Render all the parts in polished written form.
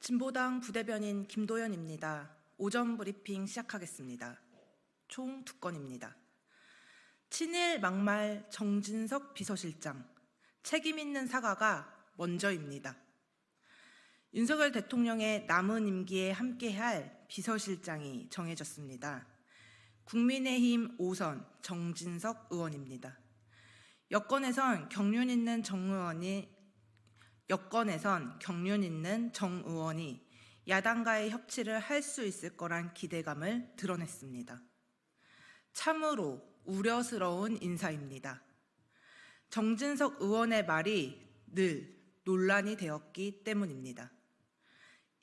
진보당 부대변인 김도연입니다. 오전 브리핑 시작하겠습니다. 총 2건입니다. 친일 막말 정진석 비서실장, 책임 있는 사과가 먼저입니다. 윤석열 대통령의 남은 임기에 함께할 비서실장이 정해졌습니다. 국민의힘 5선 정진석 의원입니다. 여권에선 경륜 있는 정 의원이 야당과의 협치를 할 수 있을 거란 기대감을 드러냈습니다. 참으로 우려스러운 인사입니다. 정진석 의원의 말이 늘 논란이 되었기 때문입니다.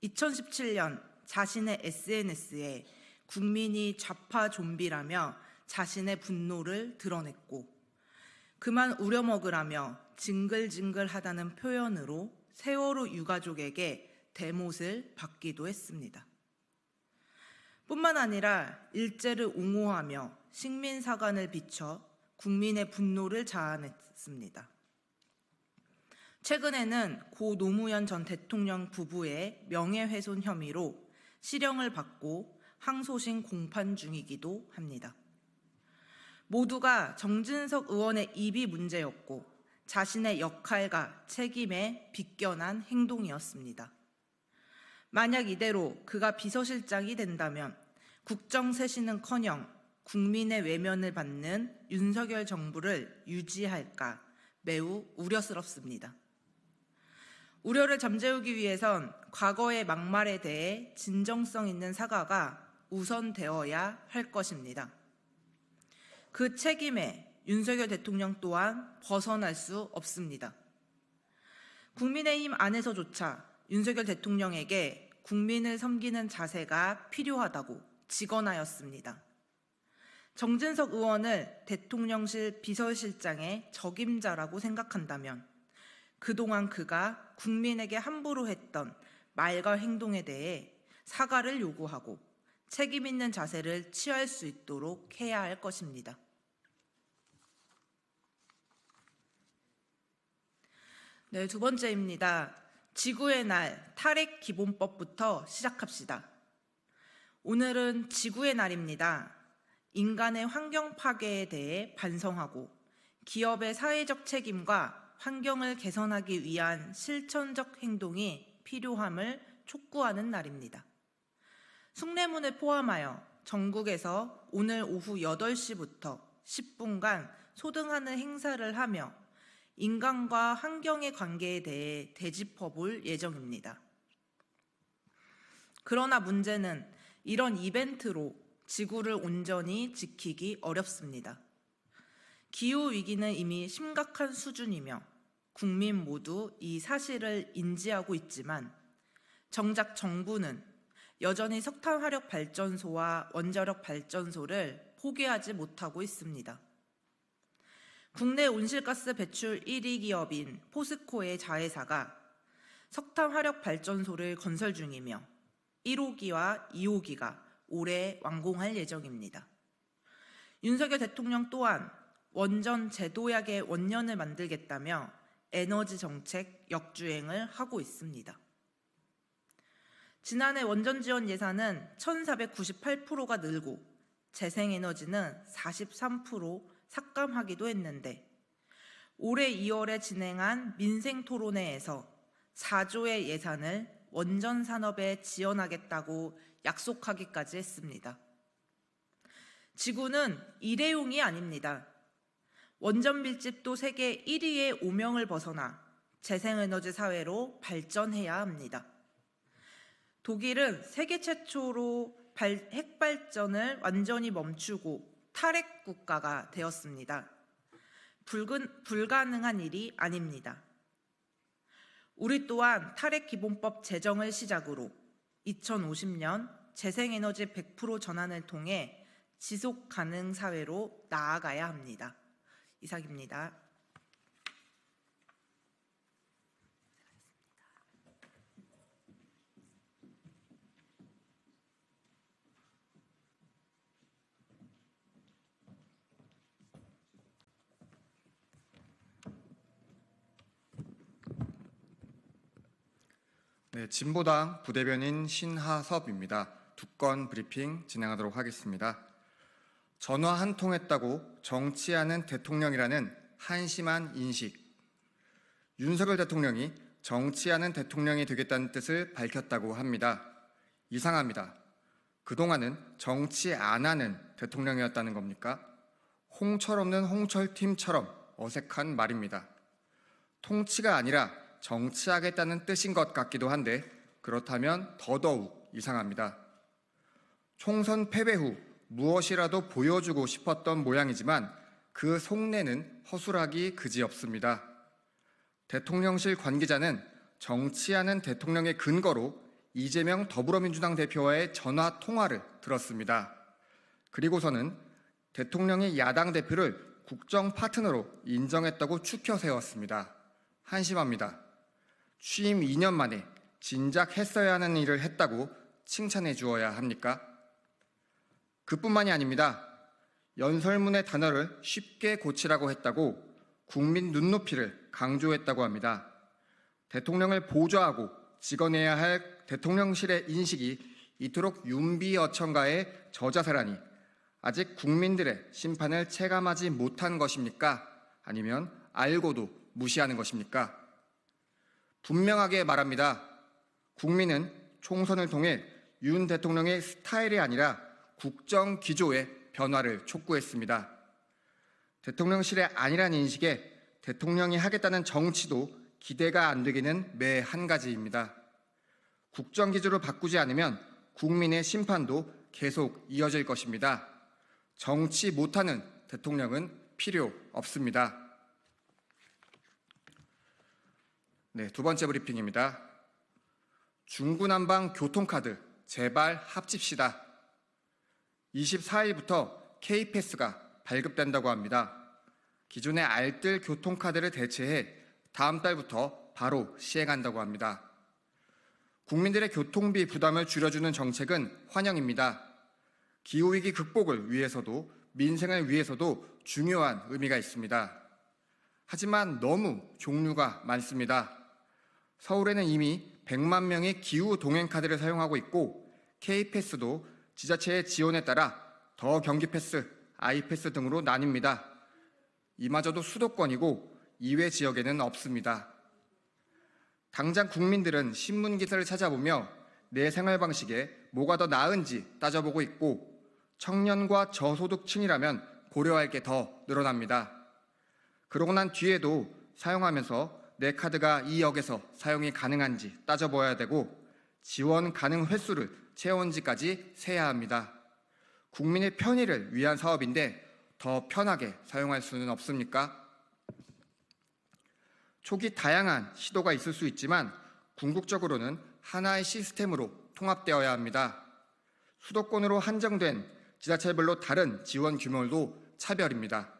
2017년 자신의 SNS에 국민이 좌파 좀비라며 자신의 분노를 드러냈고, 그만 우려먹으라며 징글징글하다는 표현으로 세월호 유가족에게 대못을 받기도 했습니다. 뿐만 아니라 일제를 옹호하며 식민사관을 비춰 국민의 분노를 자아냈습니다. 최근에는 고 노무현 전 대통령 부부의 명예훼손 혐의로 실형을 받고 항소심 공판 중이기도 합니다. 모두가 정진석 의원의 입이 문제였고 자신의 역할과 책임에 비껴난 행동이었습니다. 만약 이대로 그가 비서실장이 된다면 국정쇄신은커녕 국민의 외면을 받는 윤석열 정부를 유지할까 매우 우려스럽습니다. 우려를 잠재우기 위해선 과거의 막말에 대해 진정성 있는 사과가 우선되어야 할 것입니다. 그 책임에 윤석열 대통령 또한 벗어날 수 없습니다. 국민의힘 안에서조차 윤석열 대통령에게 국민을 섬기는 자세가 필요하다고 직언하였습니다. 정진석 의원을 대통령실 비서실장의 적임자라고 생각한다면 그동안 그가 국민에게 함부로 했던 말과 행동에 대해 사과를 요구하고 책임 있는 자세를 취할 수 있도록 해야 할 것입니다. 네, 2번째입니다. 지구의 날 탈핵 기본법부터 시작합시다. 오늘은 지구의 날입니다. 인간의 환경 파괴에 대해 반성하고 기업의 사회적 책임과 환경을 개선하기 위한 실천적 행동이 필요함을 촉구하는 날입니다. 숭례문을 포함하여 전국에서 오늘 오후 8시부터 10분간 소등하는 행사를 하며 인간과 환경의 관계에 대해 되짚어볼 예정입니다. 그러나 문제는 이런 이벤트로 지구를 온전히 지키기 어렵습니다. 기후위기는 이미 심각한 수준이며 국민 모두 이 사실을 인지하고 있지만 정작 정부는 여전히 석탄화력 발전소와 원자력 발전소를 포기하지 못하고 있습니다. 국내 온실가스 배출 1위 기업인 포스코의 자회사가 석탄화력 발전소를 건설 중이며 1호기와 2호기가 올해 완공할 예정입니다. 윤석열 대통령 또한 원전 제도약의 원년을 만들겠다며 에너지 정책 역주행을 하고 있습니다. 지난해 원전 지원 예산은 1,498%가 늘고 재생에너지는 43% 삭감하기도 했는데 올해 2월에 진행한 민생토론회에서 4조의 예산을 원전 산업에 지원하겠다고 약속하기까지 했습니다. 지구는 일회용이 아닙니다. 원전 밀집도 세계 1위의 오명을 벗어나 재생에너지 사회로 발전해야 합니다. 독일은 세계 최초로 핵발전을 완전히 멈추고 탈핵 국가가 되었습니다. 불가능한 일이 아닙니다. 우리 또한 탈핵 기본법 제정을 시작으로 2050년 재생에너지 100% 전환을 통해 지속 가능 사회로 나아가야 합니다. 이상입니다. 네, 네, 진보당 부대변인 신하섭입니다. 두 건 브리핑 진행하도록 하겠습니다. 전화 한 통 했다고 정치하는 대통령이라는 한심한 인식. 윤석열 대통령이 정치하는 대통령이 되겠다는 뜻을 밝혔다고 합니다. 이상합니다. 그동안은 정치 안 하는 대통령이었다는 겁니까? 홍철 없는 홍철팀처럼 어색한 말입니다. 통치가 아니라 정치하겠다는 뜻인 것 같기도 한데 그렇다면 더더욱 이상합니다. 총선 패배 후 무엇이라도 보여주고 싶었던 모양이지만 그 속내는 허술하기 그지없습니다. 대통령실 관계자는 정치하는 대통령의 근거로 이재명 더불어민주당 대표와의 전화 통화를 들었습니다. 그리고서는 대통령이 야당 대표를 국정 파트너로 인정했다고 추켜 세웠습니다. 한심합니다. 취임 2년 만에 진작 했어야 하는 일을 했다고 칭찬해 주어야 합니까? 그뿐만이 아닙니다. 연설문의 단어를 쉽게 고치라고 했다고 국민 눈높이를 강조했다고 합니다. 대통령을 보좌하고 직원해야 할 대통령실의 인식이 이토록 윤비어천가의 저자세라니 아직 국민들의 심판을 체감하지 못한 것입니까? 아니면 알고도 무시하는 것입니까? 분명하게 말합니다. 국민은 총선을 통해 윤 대통령의 스타일이 아니라 국정 기조의 변화를 촉구했습니다. 대통령실의 아니란 인식에 대통령이 하겠다는 정치도 기대가 안 되기는 매 한 가지입니다. 국정 기조를 바꾸지 않으면 국민의 심판도 계속 이어질 것입니다. 정치 못하는 대통령은 필요 없습니다. 네, 두 번째 브리핑입니다. 중구난방 교통카드 제발 합칩시다. 24일부터 K패스가 발급된다고 합니다. 기존의 알뜰 교통카드를 대체해 다음 달부터 바로 시행한다고 합니다. 국민들의 교통비 부담을 줄여주는 정책은 환영입니다. 기후위기 극복을 위해서도 민생을 위해서도 중요한 의미가 있습니다. 하지만 너무 종류가 많습니다. 서울에는 이미 100만 명이 기후 동행 카드를 사용하고 있고 K패스도 지자체의 지원에 따라 더 경기패스, 아이패스 등으로 나뉩니다. 이마저도 수도권이고 이외 지역에는 없습니다. 당장 국민들은 신문 기사를 찾아보며 내 생활 방식에 뭐가 더 나은지 따져보고 있고 청년과 저소득층이라면 고려할 게 더 늘어납니다. 그러고 난 뒤에도 사용하면서 내 카드가 이 역에서 사용이 가능한지 따져봐야 되고 지원 가능 횟수를 채웠는지까지 세야 합니다. 국민의 편의를 위한 사업인데 더 편하게 사용할 수는 없습니까? 초기 다양한 시도가 있을 수 있지만 궁극적으로는 하나의 시스템으로 통합되어야 합니다. 수도권으로 한정된 지자체별로 다른 지원 규모도 차별입니다.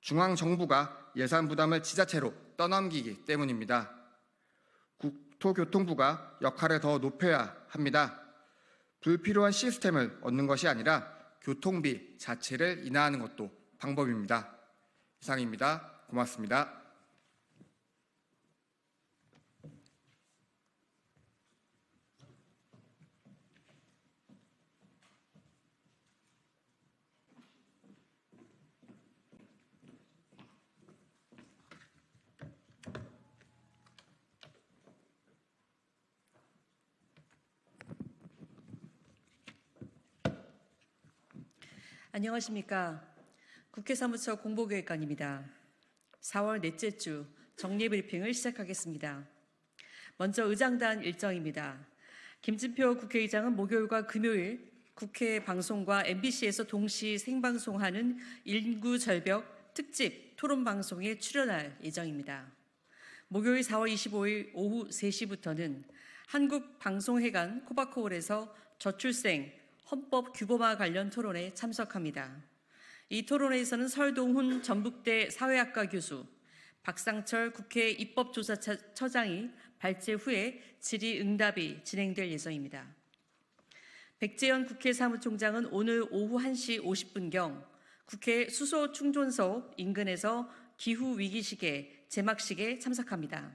중앙정부가 예산 부담을 지자체로 떠넘기기 때문입니다. 국토교통부가 역할을 더 높여야 합니다. 불필요한 시스템을 얻는 것이 아니라 교통비 자체를 인하하는 것도 방법입니다. 이상입니다. 고맙습니다. 안녕하십니까. 국회 사무처 공보기획관입니다. 4월 넷째 주 정례 브리핑을 시작하겠습니다. 먼저 의장단 일정입니다. 김진표 국회의장은 목요일과 금요일 국회 방송과 MBC에서 동시 생방송하는 인구절벽 특집 토론방송에 출연할 예정입니다. 목요일 4월 25일 오후 3시부터는 한국방송회관 코바코홀에서 저출생 헌법 규범화 관련 토론에 참석합니다. 이 토론회에서는 설동훈 전북대 사회학과 교수, 박상철 국회 입법조사처장이 발제 후에 질의응답이 진행될 예정입니다. 백재현 국회 사무총장은 오늘 오후 1시 50분경 국회 수소충전소 인근에서 기후위기식의 제막식에 참석합니다.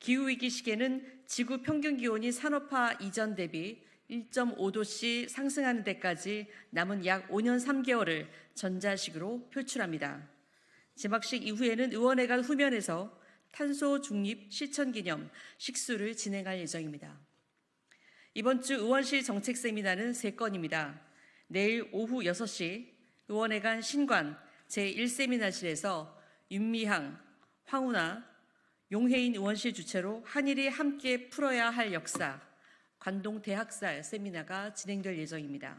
기후위기 시기에는 지구 평균 기온이 산업화 이전 대비 1.5도씩 상승하는 데까지 남은 약 5년 3개월을 전자식으로 표출합니다. 개막식 이후에는 의원회관 후면에서 탄소 중립 실천 기념 식수를 진행할 예정입니다. 이번 주 의원실 정책 세미나는 3건입니다. 내일 오후 6시 의원회관 신관 제1세미나실에서 윤미향, 황운하, 용혜인 의원실 주최로 한일이 함께 풀어야 할 역사, 관동대학살 세미나가 진행될 예정입니다.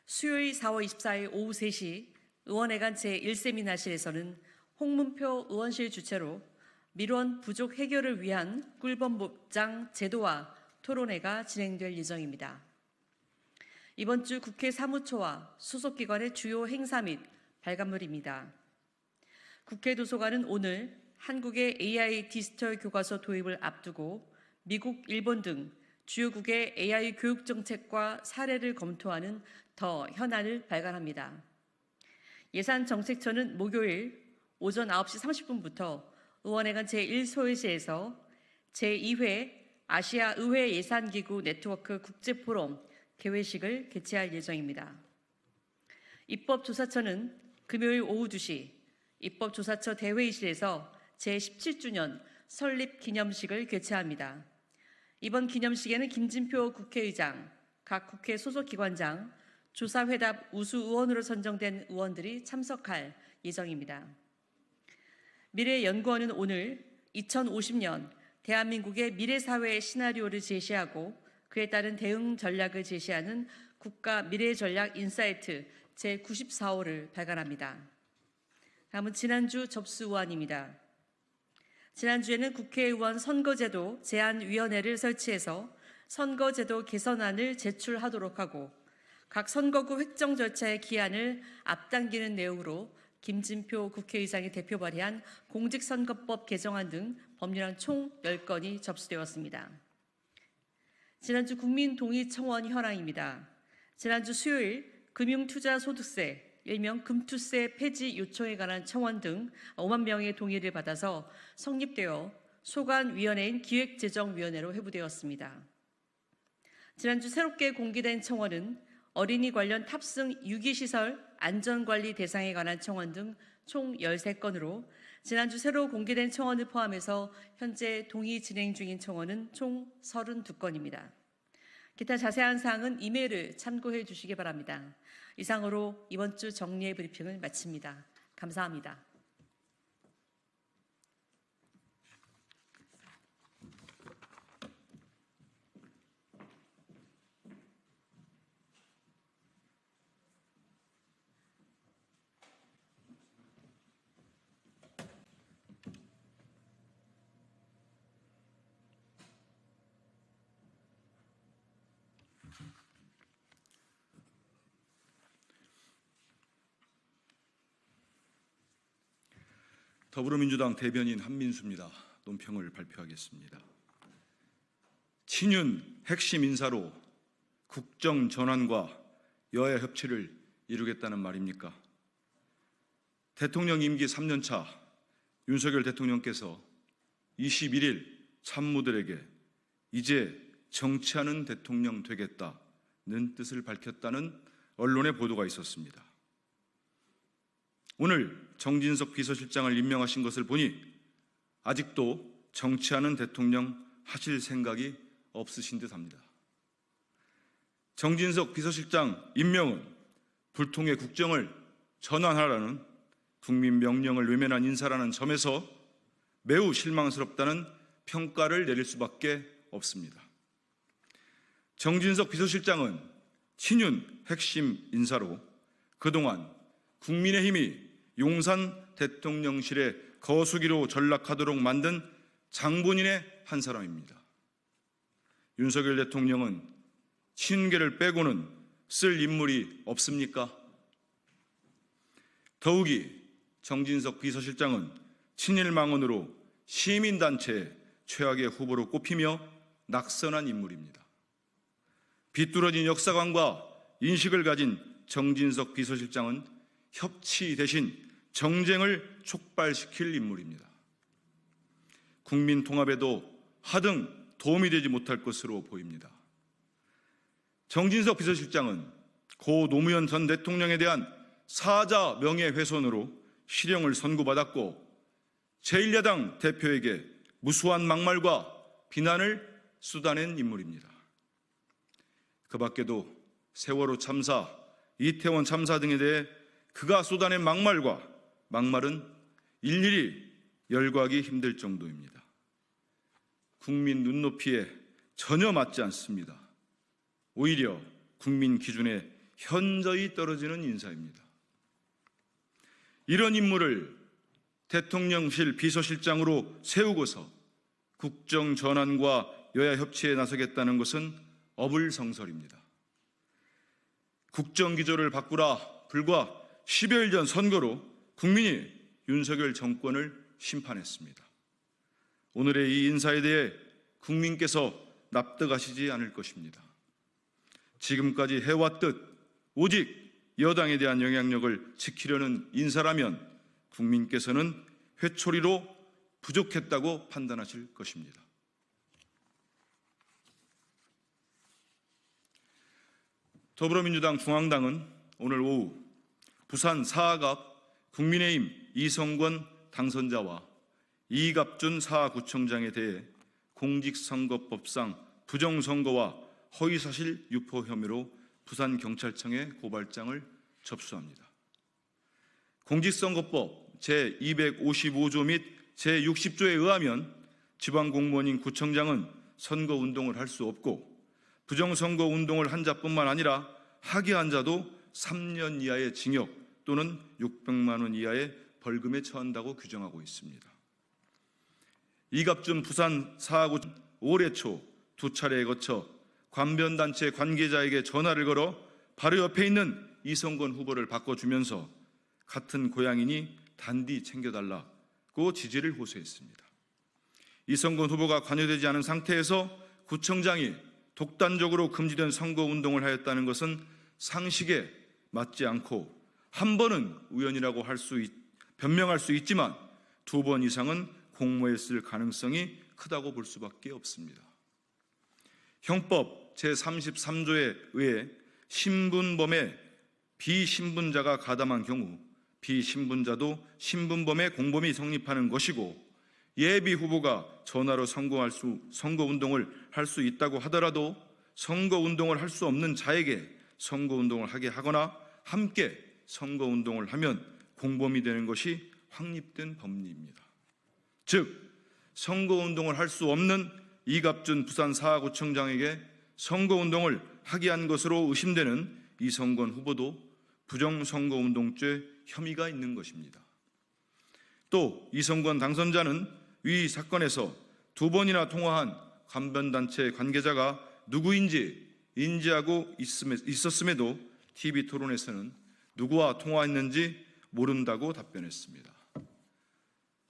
수요일 4월 24일 오후 3시 의원회관 제1세미나실에서는 홍문표 의원실 주최로 민원 부족 해결을 위한 꿀범 법장 제도화 토론회가 진행될 예정입니다. 이번 주 국회 사무처와 소속기관의 주요 행사 및 발간물입니다. 국회 도서관은 오늘 한국의 AI 디지털 교과서 도입을 앞두고 미국, 일본 등 주요국의 AI 교육 정책과 사례를 검토하는 더 현안을 발간합니다. 예산정책처는 목요일 오전 9시 30분부터 의원회관 제1소회실에서 제2회 아시아 의회 예산기구 네트워크 국제포럼 개회식을 개최할 예정입니다. 입법조사처는 금요일 오후 2시 입법조사처 대회의실에서 제17주년 설립 기념식을 개최합니다. 이번 기념식에는 김진표 국회의장, 각 국회 소속기관장, 조사회답 우수의원으로 선정된 의원들이 참석할 예정입니다. 미래연구원은 오늘 2050년 대한민국의 미래사회 시나리오를 제시하고 그에 따른 대응 전략을 제시하는 국가 미래전략 인사이트 제94호를 발간합니다. 다음은 지난주 접수우안입니다. 지난주에는 국회의원 선거제도 제안위원회를 설치해서 선거제도 개선안을 제출하도록 하고 각 선거구 획정 절차의 기한을 앞당기는 내용으로 김진표 국회의장이 대표 발의한 공직선거법 개정안 등 법률안 총 10건이 접수되었습니다. 지난주 국민동의청원 현황입니다. 지난주 수요일 금융투자소득세, 일명 금투세 폐지 요청에 관한 청원 등 5만 명의 동의를 받아서 성립되어 소관위원회인 기획재정위원회로 회부되었습니다. 지난주 새롭게 공개된 청원은 어린이 관련 탑승 유기시설 안전관리 대상에 관한 청원 등 총 13건으로 지난주 새로 공개된 청원을 포함해서 현재 동의 진행 중인 청원은 총 32건입니다. 기타 자세한 사항은 이메일을 참고해 주시기 바랍니다. 이상으로 이번 주 정리의 브리핑을 마칩니다. 감사합니다. 더불어민주당 대변인 한민수입니다. 논평을 발표하겠습니다. 친윤 핵심 인사로 국정 전환과 여야 협치를 이루겠다는 말입니까? 대통령 임기 3년차 윤석열 대통령께서 21일 참모들에게 이제 정치하는 대통령 되겠다는 뜻을 밝혔다는 언론의 보도가 있었습니다. 오늘 정진석 비서실장을 임명하신 것을 보니 아직도 정치하는 대통령 하실 생각이 없으신 듯합니다. 정진석 비서실장 임명은 불통의 국정을 전환하라는 국민 명령을 외면한 인사라는 점에서 매우 실망스럽다는 평가를 내릴 수밖에 없습니다. 정진석 비서실장은 친윤 핵심 인사로 그동안 국민의힘이 용산 대통령실의 거수기로 전락하도록 만든 장본인의 한 사람입니다. 윤석열 대통령은 친윤계를 빼고는 쓸 인물이 없습니까? 더욱이 정진석 비서실장은 친일망언으로 시민단체의 최악의 후보로 꼽히며 낙선한 인물입니다. 비뚤어진 역사관과 인식을 가진 정진석 비서실장은 협치 대신 정쟁을 촉발시킬 인물입니다. 국민 통합에도 하등 도움이 되지 못할 것으로 보입니다. 정진석 비서실장은 고 노무현 전 대통령에 대한 사자 명예훼손으로 실형을 선고받았고 제1야당 대표에게 무수한 막말과 비난을 쏟아낸 인물입니다. 그 밖에도 세월호 참사, 이태원 참사 등에 대해 그가 쏟아낸 막말은 일일이 열거하기 힘들 정도입니다. 국민 눈높이에 전혀 맞지 않습니다. 오히려 국민 기준에 현저히 떨어지는 인사입니다. 이런 인물을 대통령실 비서실장으로 세우고서 국정 전환과 여야 협치에 나서겠다는 것은 어불성설입니다. 국정기조를 바꾸라 불과 10여일 전 선거로 국민이 윤석열 정권을 심판했습니다. 오늘의 이 인사에 대해 국민께서 납득하시지 않을 것입니다. 지금까지 해왔듯 오직 여당에 대한 영향력을 지키려는 인사라면 국민께서는 회초리로 부족했다고 판단하실 것입니다. 더불어민주당 중앙당은 오늘 오후 부산 사하갑 국민의힘 이성권 당선자와 이갑준 사하구청장에 대해 공직선거법상 부정선거와 허위사실 유포 혐의로 부산경찰청에 고발장을 접수합니다. 공직선거법 제255조 및 제60조에 의하면 지방공무원인 구청장은 선거운동을 할 수 없고 부정선거 운동을 한 자뿐만 아니라 하게 한 자도 3년 이하의 징역 또는 600만 원 이하의 벌금에 처한다고 규정하고 있습니다. 이갑준 부산 사하구 올해 초 2차례에 거쳐 관변단체 관계자에게 전화를 걸어 바로 옆에 있는 이성권 후보를 바꿔주면서 같은 고향이니 단디 챙겨달라고 지지를 호소했습니다. 이성권 후보가 관여되지 않은 상태에서 구청장이 독단적으로 금지된 선거운동을 하였다는 것은 상식에 맞지 않고 한 번은 우연이라고 변명할 수 있지만 2번 이상은 공모했을 가능성이 크다고 볼 수밖에 없습니다. 형법 제33조에 의해 신분범에 비신분자가 가담한 경우 비신분자도 신분범의 공범이 성립하는 것이고 예비 후보가 전화로 선거운동을 할 수 있다고 하더라도 선거운동을 할 수 없는 자에게 선거운동을 하게 하거나 함께 선거운동을 하면 공범이 되는 것이 확립된 법리입니다. 즉 선거운동을 할 수 없는 이갑준 부산 사하구청장에게 선거운동을 하게 한 것으로 의심되는 이성권 후보도 부정선거운동죄 혐의가 있는 것입니다. 또 이성권 당선자는 위 사건에서 2번이나 통화한 관변단체 관계자가 누구인지 인지하고 있었음에도 TV토론에서는 누구와 통화했는지 모른다고 답변했습니다.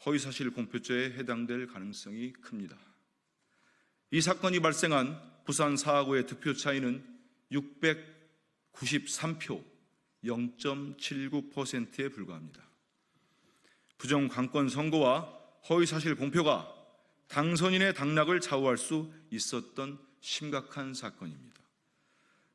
허위사실 공표죄에 해당될 가능성이 큽니다. 이 사건이 발생한 부산 사하구의 득표 차이는 693표 0.79%에 불과합니다. 부정관권 선거와 허위사실 공표가 당선인의 당락을 좌우할 수 있었던 심각한 사건입니다.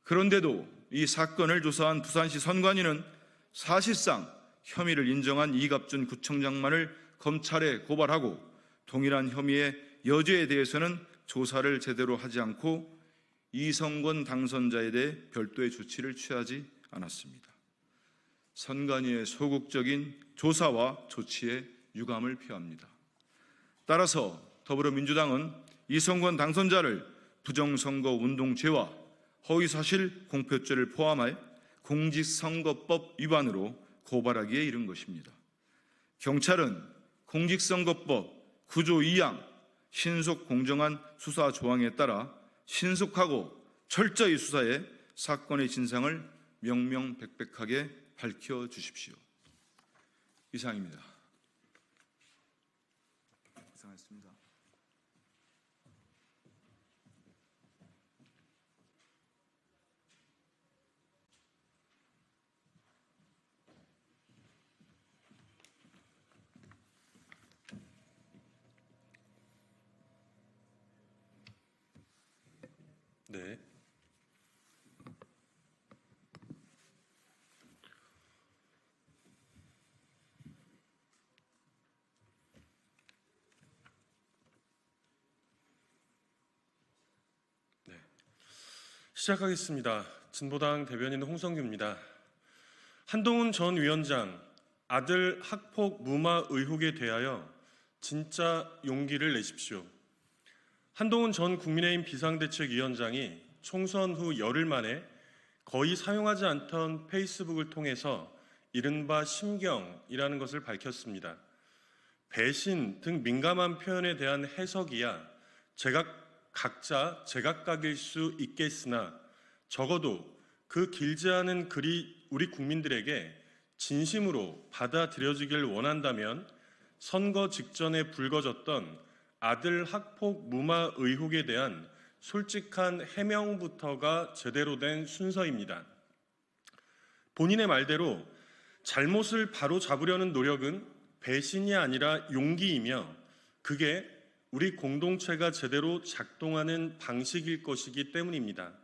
그런데도 이 사건을 조사한 부산시 선관위는 사실상 혐의를 인정한 이갑준 구청장만을 검찰에 고발하고 동일한 혐의의 여죄에 대해서는 조사를 제대로 하지 않고 이성권 당선자에 대해 별도의 조치를 취하지 않았습니다. 선관위의 소극적인 조사와 조치에 유감을 표합니다. 따라서 더불어민주당은 이성권 당선자를 부정선거운동죄와 허위사실 공표죄를 포함해 공직선거법 위반으로 고발하기에 이른 것입니다. 경찰은 공직선거법 9조 2항 신속 공정한 수사 조항에 따라 신속하고 철저히 수사해 사건의 진상을 명명백백하게 밝혀주십시오. 이상입니다. 이상했습니다. 네. 시작하겠습니다. 진보당 대변인 홍성규입니다. 한동훈 전 위원장 아들 학폭 무마 의혹에 대하여 진짜 용기를 내십시오. 한동훈 전 국민의힘 비상대책위원장이 총선 후 열흘 만에 거의 사용하지 않던 페이스북을 통해서 이른바 심경이라는 것을 밝혔습니다. 배신 등 민감한 표현에 대한 해석이야 각자 제각각일 수 있겠으나 적어도 그 길지 않은 글이 우리 국민들에게 진심으로 받아들여지길 원한다면 선거 직전에 불거졌던 아들 학폭 무마 의혹에 대한 솔직한 해명부터가 제대로 된 순서입니다. 본인의 말대로 잘못을 바로 잡으려는 노력은 배신이 아니라 용기이며 그게 우리 공동체가 제대로 작동하는 방식일 것이기 때문입니다.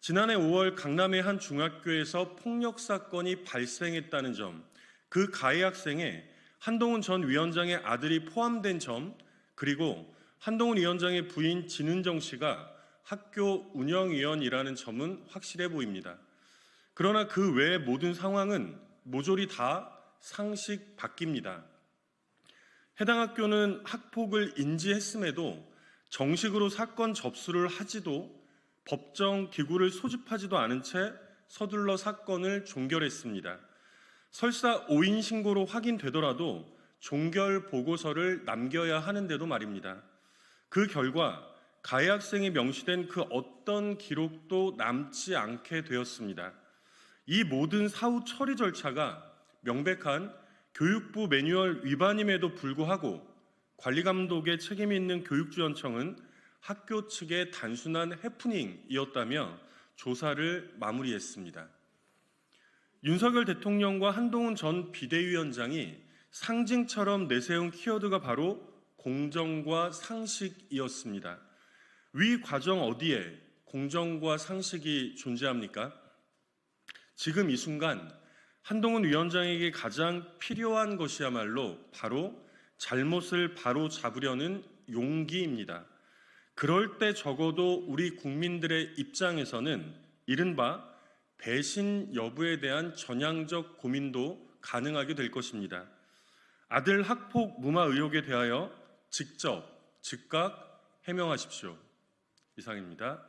지난해 5월 강남의 한 중학교에서 폭력 사건이 발생했다는 점, 그 가해 학생에 한동훈 전 위원장의 아들이 포함된 점, 그리고 한동훈 위원장의 부인 진은정 씨가 학교 운영위원이라는 점은 확실해 보입니다. 그러나 그 외의 모든 상황은 모조리 다 상식 밖입니다. 해당 학교는 학폭을 인지했음에도 정식으로 사건 접수를 하지도 법정 기구를 소집하지도 않은 채 서둘러 사건을 종결했습니다. 설사 오인 신고로 확인되더라도 종결 보고서를 남겨야 하는데도 말입니다. 그 결과 가해 학생이 명시된 그 어떤 기록도 남지 않게 되었습니다. 이 모든 사후 처리 절차가 명백한 교육부 매뉴얼 위반임에도 불구하고 관리감독에 책임이 있는 교육지원청은 학교 측의 단순한 해프닝이었다며 조사를 마무리했습니다. 윤석열 대통령과 한동훈 전 비대위원장이 상징처럼 내세운 키워드가 바로 공정과 상식이었습니다. 위 과정 어디에 공정과 상식이 존재합니까? 지금 이 순간 한동훈 위원장에게 가장 필요한 것이야말로 바로 잘못을 바로 잡으려는 용기입니다. 그럴 때 적어도 우리 국민들의 입장에서는 이른바 배신 여부에 대한 전향적 고민도 가능하게 될 것입니다. 아들 학폭 무마 의혹에 대하여 직접, 즉각 해명하십시오. 이상입니다.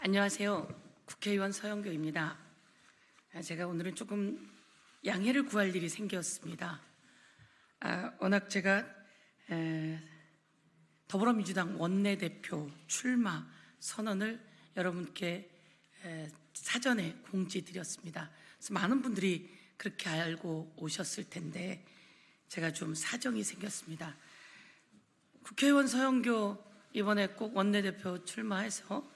안녕하세요. 국회의원 서영교입니다. 제가 오늘은 조금 양해를 구할 일이 생겼습니다. 워낙 제가 더불어민주당 원내대표 출마 선언을 여러분께 사전에 공지드렸습니다. 그래서 많은 분들이 그렇게 알고 오셨을 텐데 제가 좀 사정이 생겼습니다. 국회의원 서영교 이번에 꼭 원내대표 출마해서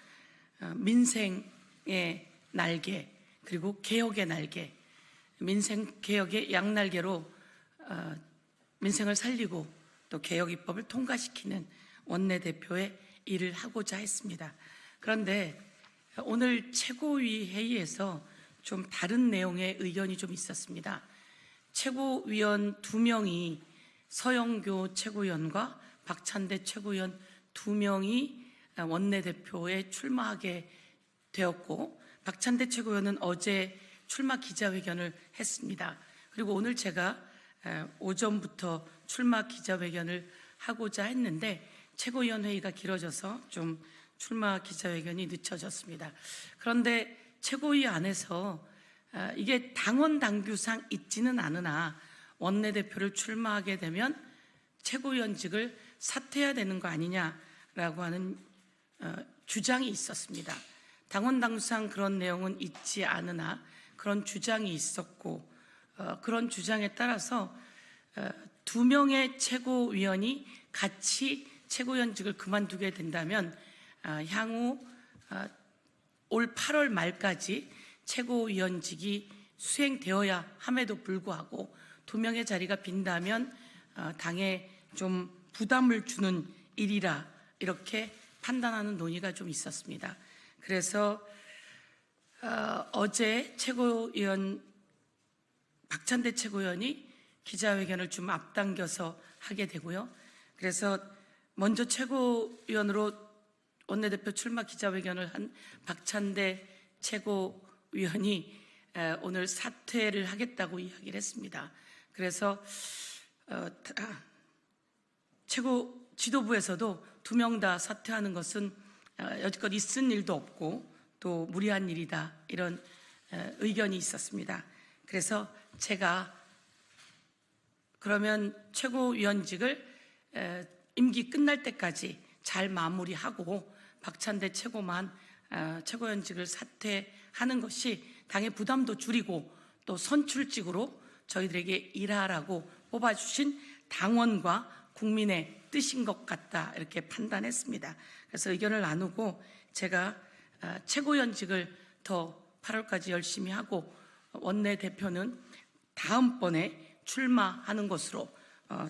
민생의 날개 그리고 개혁의 날개, 민생개혁의 양날개로 민생을 살리고 또 개혁 입법을 통과시키는 원내대표의 일을 하고자 했습니다. 그런데 오늘 최고위 회의에서 좀 다른 내용의 의견이 좀 있었습니다. 최고위원 2명이 서영교 최고위원과 박찬대 최고위원 2명이 원내대표에 출마하게 되었고 박찬대 최고위원은 어제 출마 기자회견을 했습니다. 그리고 오늘 제가 오전부터 출마 기자회견을 하고자 했는데 최고위원 회의가 길어져서 좀 출마 기자회견이 늦춰졌습니다. 그런데 최고위 안에서 이게 당원 당규상 있지는 않으나 원내대표를 출마하게 되면 최고위원직을 사퇴해야 되는 거 아니냐 하는 주장이 있었습니다. 당원 당수상 그런 내용은 있지 않으나 그런 주장이 있었고 그런 주장에 따라서 2명의 최고위원이 같이 최고위원직을 그만두게 된다면 향후 올 8월 말까지 최고위원직이 수행되어야 함에도 불구하고 2명의 자리가 빈다면 당에 좀 부담을 주는 일이라 이렇게 판단하는 논의가 좀 있었습니다. 그래서 어제 최고위원 박찬대 최고위원이 기자회견을 좀 앞당겨서 하게 되고요. 그래서 먼저 최고위원으로 원내대표 출마 기자회견을 한 박찬대 최고위원이 오늘 사퇴를 하겠다고 이야기를 했습니다. 그래서 최고 지도부에서도 2명 다 사퇴하는 것은 여지껏 있은 일도 없고 또 무리한 일이다 이런 의견이 있었습니다. 그래서 제가 그러면 최고위원직을 임기 끝날 때까지 잘 마무리하고 박찬대 최고만 최고위원직을 사퇴하는 것이 당의 부담도 줄이고 또 선출직으로 저희들에게 일하라고 뽑아주신 당원과 국민의 뜻인 것 같다 이렇게 판단했습니다. 그래서 의견을 나누고 제가 최고위원직을 더 8월까지 열심히 하고 원내대표는 다음번에 출마하는 것으로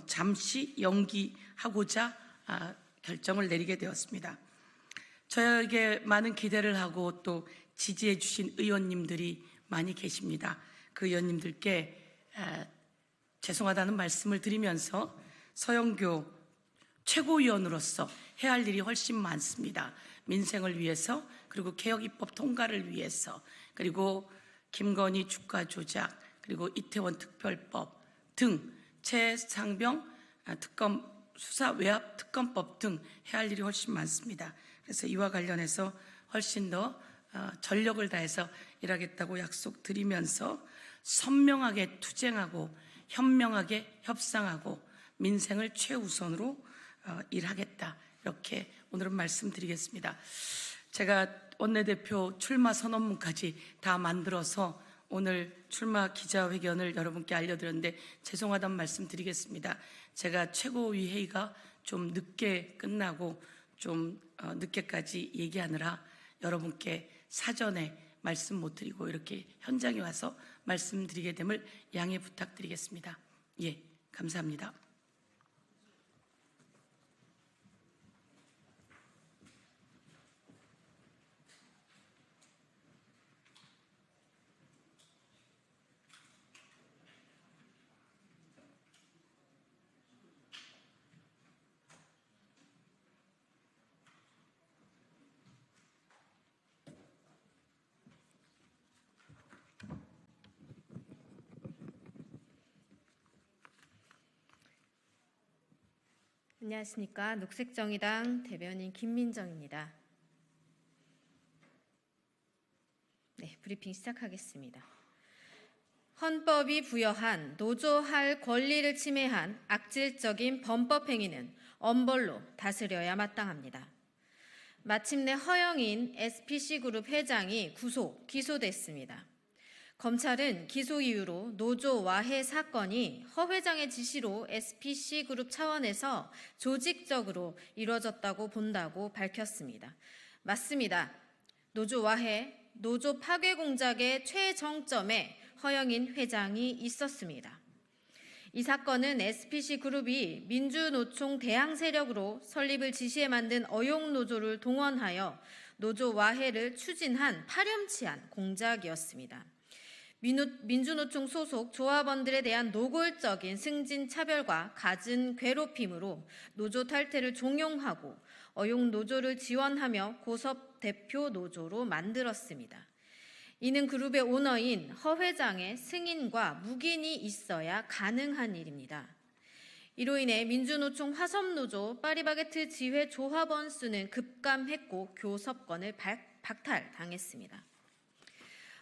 잠시 연기하고자 결정을 내리게 되었습니다. 저에게 많은 기대를 하고 또 지지해 주신 의원님들이 많이 계십니다. 그 의원님들께 죄송하다는 말씀을 드리면서 서영교 최고위원으로서 해야 할 일이 훨씬 많습니다. 민생을 위해서 그리고 개혁입법 통과를 위해서 그리고 김건희 주가 조작 그리고 이태원 특별법 등 최상병 특검 수사 외압 특검법 등 해야 할 일이 훨씬 많습니다. 그래서 이와 관련해서 훨씬 더 전력을 다해서 일하겠다고 약속드리면서 선명하게 투쟁하고 현명하게 협상하고 민생을 최우선으로 일하겠다 이렇게 오늘은 말씀드리겠습니다. 제가 원내대표 출마 선언문까지 다 만들어서 오늘 출마 기자회견을 여러분께 알려드렸는데 죄송하다는 말씀 드리겠습니다. 제가 최고위 회의가 좀 늦게 끝나고 좀 늦게까지 얘기하느라 여러분께 사전에 말씀 못 드리고 이렇게 현장에 와서 말씀드리게 됨을 양해 부탁드리겠습니다. 예, 감사합니다. 안녕하십니까. 녹색정의당 대변인 김민정입니다. 네, 브리핑 시작하겠습니다. 헌법이 부여한 노조할 권리를 침해한 악질적인 범법행위는 엄벌로 다스려야 마땅합니다. 마침내 허영인 SPC그룹 회장이 기소됐습니다. 검찰은 기소 이유로 노조 와해 사건이 허 회장의 지시로 SPC그룹 차원에서 조직적으로 이루어졌다고 본다고 밝혔습니다. 맞습니다. 노조 와해, 노조 파괴 공작의 최정점에 허영인 회장이 있었습니다. 이 사건은 SPC그룹이 민주노총 대항 세력으로 설립을 지시해 만든 어용노조를 동원하여 노조 와해를 추진한 파렴치한 공작이었습니다. 민주노총 소속 조합원들에 대한 노골적인 승진 차별과 갖은 괴롭힘으로 노조 탈퇴를 종용하고 어용노조를 지원하며 고섭 대표 노조로 만들었습니다. 이는 그룹의 오너인 허 회장의 승인과 묵인이 있어야 가능한 일입니다. 이로 인해 민주노총 화섬노조 파리바게트 지회 조합원 수는 급감했고 교섭권을 박탈당했습니다.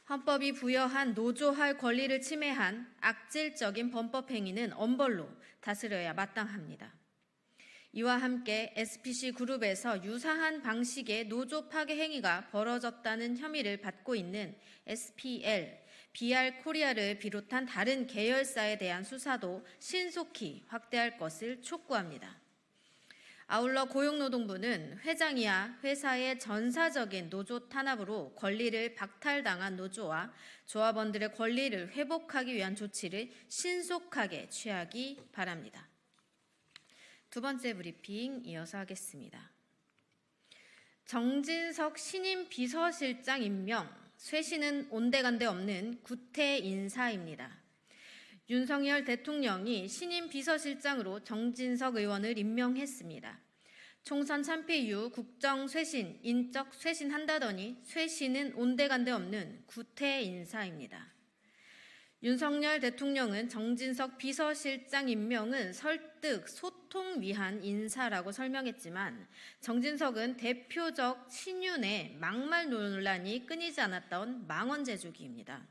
헌법이 부여한 노조할 권리를 침해한 악질적인 범법 행위는 엄벌로 다스려야 마땅합니다. 이와 함께 SPC 그룹에서 유사한 방식의 노조 파괴 행위가 벌어졌다는 혐의를 받고 있는 SPL, BR 코리아를 비롯한 다른 계열사에 대한 수사도 신속히 확대할 것을 촉구합니다. 아울러 고용노동부는 회장이야 회사의 전사적인 노조 탄압으로 권리를 박탈당한 노조와 조합원들의 권리를 회복하기 위한 조치를 신속하게 취하기 바랍니다. 두 번째 브리핑 이어서 하겠습니다. 정진석 신임 비서실장 임명, 쇄신은 온데간데 없는 구태 인사입니다. 윤석열 대통령이 신임 비서실장으로 정진석 의원을 임명했습니다. 총선 참패 이후 국정 쇄신, 인적 쇄신한다더니 쇄신은 온데간데 없는 구태 인사입니다. 윤석열 대통령은 정진석 비서실장 임명은 설득, 소통 위한 인사라고 설명했지만 정진석은 대표적 친윤의 막말 논란이 끊이지 않았던 망언제조기입니다.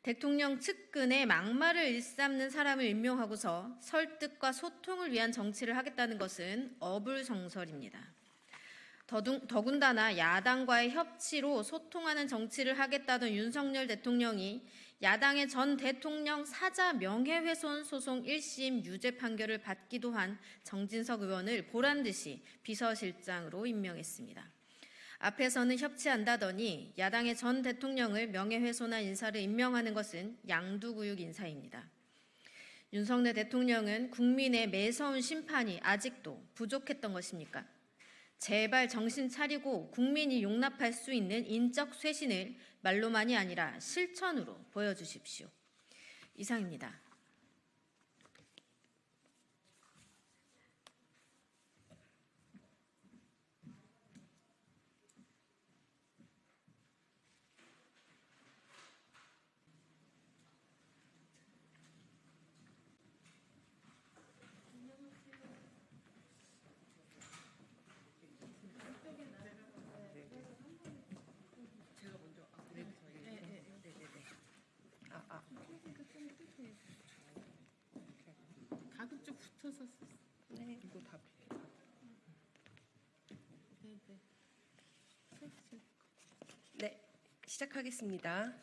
대통령 측근의 막말을 일삼는 사람을 임명하고서 설득과 소통을 위한 정치를 하겠다는 것은 어불성설입니다. 더군다나 야당과의 협치로 소통하는 정치를 하겠다던 윤석열 대통령이 야당의 전 대통령 사자 명예훼손 소송 1심 유죄 판결을 받기도 한 정진석 의원을 보란듯이 비서실장으로 임명했습니다. 앞에서는 협치한다더니 야당의 전 대통령을 명예훼손한 인사를 임명하는 것은 양두구육 인사입니다. 윤석열 대통령은 국민의 매서운 심판이 아직도 부족했던 것입니까? 제발 정신 차리고 국민이 용납할 수 있는 인적 쇄신을 말로만이 아니라 실천으로 보여주십시오. 이상입니다. 가급적 붙어서 네. 이거 다 네, 시작하겠습니다.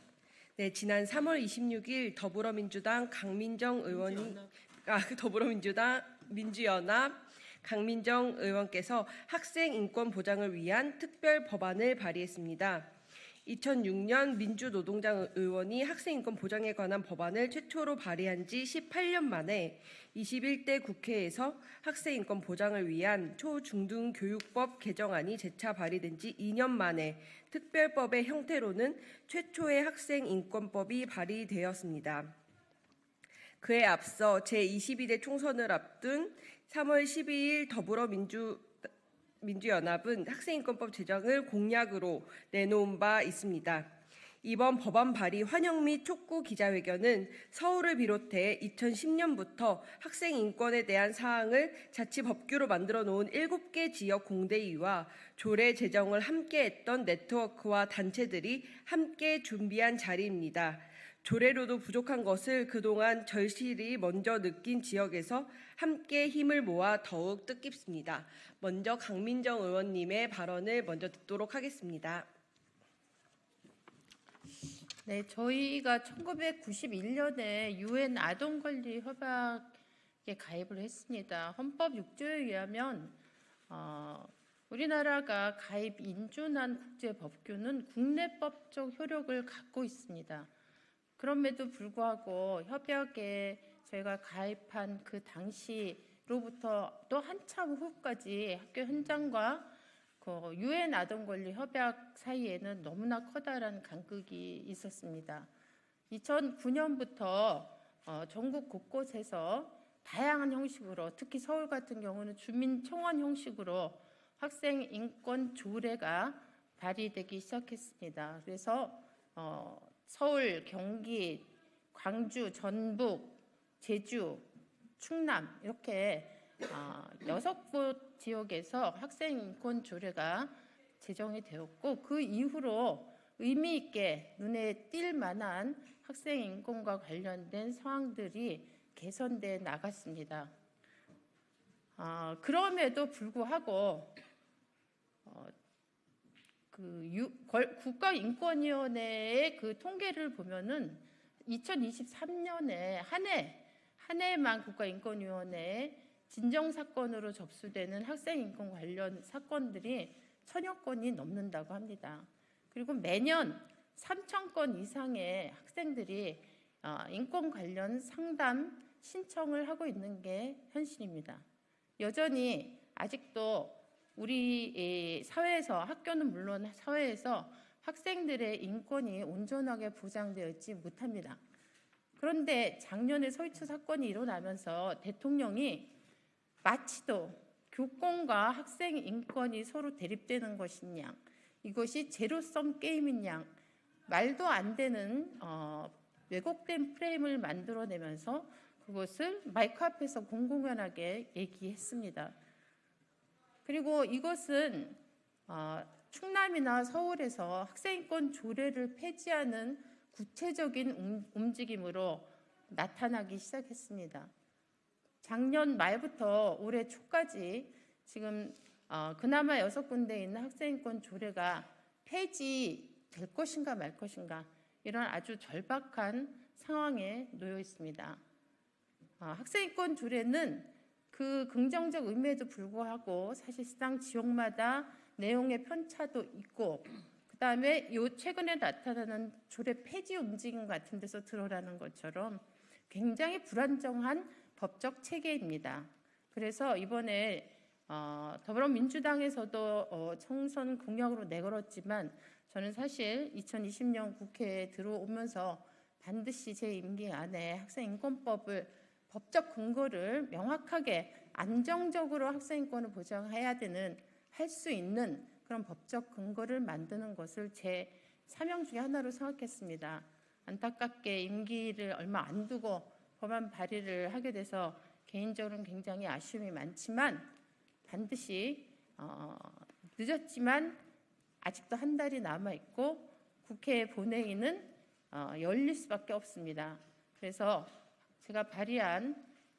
네, 지난 3월 26일 더불어민주당 강민정 의원이 더불어민주당 민주연합 강민정 의원께서 학생 인권 보장을 위한 특별 법안을 발의했습니다. 2006년 민주노동당 의원이 학생인권 보장에 관한 법안을 최초로 발의한 지 18년 만에 21대 국회에서 학생인권 보장을 위한 초중등교육법 개정안이 재차 발의된 지 2년 만에 특별법의 형태로는 최초의 학생인권법이 발의되었습니다. 그에 앞서 제22대 총선을 앞둔 3월 12일 민주연합은 학생인권법 제정을 공약으로 내놓은 바 있습니다. 이번 법안 발의 환영 및 촉구 기자회견은 서울을 비롯해 2010년부터 학생 인권에 대한 사항을 자치 법규로 만들어 놓은 7개 지역 공대위와 조례 제정을 함께했던 네트워크와 단체들이 함께 준비한 자리입니다. 조례로도 부족한 것을 그동안 절실히 먼저 느낀 지역에서 함께 힘을 모아 더욱 뜻깊습니다. 먼저 강민정 의원님의 발언을 먼저 듣도록 하겠습니다. 네, 저희가 1991년에 UN 아동권리 협약에 가입을 했습니다. 헌법 6조에 의하면 우리나라가 가입 인준한 국제법규는 국내법적 효력을 갖고 있습니다. 그럼에도 불구하고 협약에 저희가 가입한 그 당시로부터 또 한참 후까지 학교 현장과 그 UN 아동권리 협약 사이에는 너무나 커다란 간극이 있었습니다. 2009년부터 전국 곳곳에서 다양한 형식으로, 특히 서울 같은 경우는 주민청원 형식으로 학생 인권 조례가 발의되기 시작했습니다. 그래서 서울, 경기, 광주, 전북, 제주, 충남 이렇게 6곳 지역에서 학생 인권 조례가 제정이 되었고, 그 이후로 의미 있게 눈에 띌 만한 학생 인권과 관련된 사항들이 개선돼 나갔습니다. 그럼에도 불구하고 국가인권위원회의 그 통계를 보면은 2023년에 한 해만 국가인권위원회에 진정 사건으로 접수되는 학생 인권 관련 사건들이 1000여 건이 넘는다고 합니다. 그리고 매년 3000건 이상의 학생들이 인권 관련 상담 신청을 하고 있는 게 현실입니다. 여전히 아직도 우리 사회에서, 학교는 물론 사회에서 학생들의 인권이 온전하게 보장되어 있지 못합니다. 그런데 작년에 서희초 사건이 일어나면서 대통령이 마치도 교권과 학생 인권이 서로 대립되는 것이냐, 이것이 제로섬 게임인 양, 말도 안 되는 왜곡된 프레임을 만들어내면서 그것을 마이크 앞에서 공공연하게 얘기했습니다. 그리고 이것은 충남이나 서울에서 학생인권 조례를 폐지하는 구체적인 움직임으로 나타나기 시작했습니다. 작년 말부터 올해 초까지 지금 그나마 6군데 있는 학생인권 조례가 폐지될 것인가 말 것인가, 이런 아주 절박한 상황에 놓여 있습니다. 학생인권 조례는 그 긍정적 의미에도 불구하고 사실상 지역마다 내용의 편차도 있고, 그다음에 최근에 나타나는 조례 폐지 움직임 같은 데서 드러나는 것처럼 굉장히 불안정한 법적 체계입니다. 그래서 이번에 더불어민주당에서도 총선 공약으로 내걸었지만, 저는 사실 2020년 국회에 들어오면서 반드시 제 임기 안에 학생인권법을 법적 근거를 명확하게 안정적으로 학생인권을 보장해야 되는, 할 수 있는 그런 법적 근거를 만드는 것을 제 사명 중에 하나로 생각했습니다. 안타깝게 임기를 얼마 안 두고 법안 발의를 하게 돼서 개인적으로는 굉장히 아쉬움이 많지만, 반드시 늦었지만 아직도 한 달이 남아 있고 국회 본회의는 열릴 수밖에 없습니다. 그래서 제가 발의한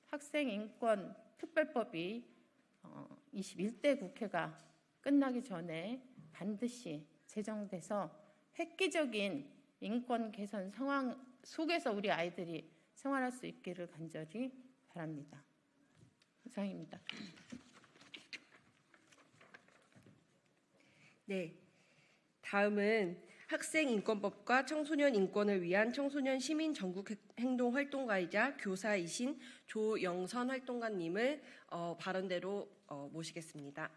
학생인권 특별법이 21대 국회가 끝나기 전에 반드시 제정돼서 획기적인 인권 개선 상황 속에서 우리 아이들이 생활할 수 있기를 간절히 바랍니다. 이상입니다. 네, 다음은 학생인권법과 청소년 인권을 위한 청소년 시민 전국행동 활동가이자 교사이신 조영선 활동가님을 발언대로 모시겠습니다.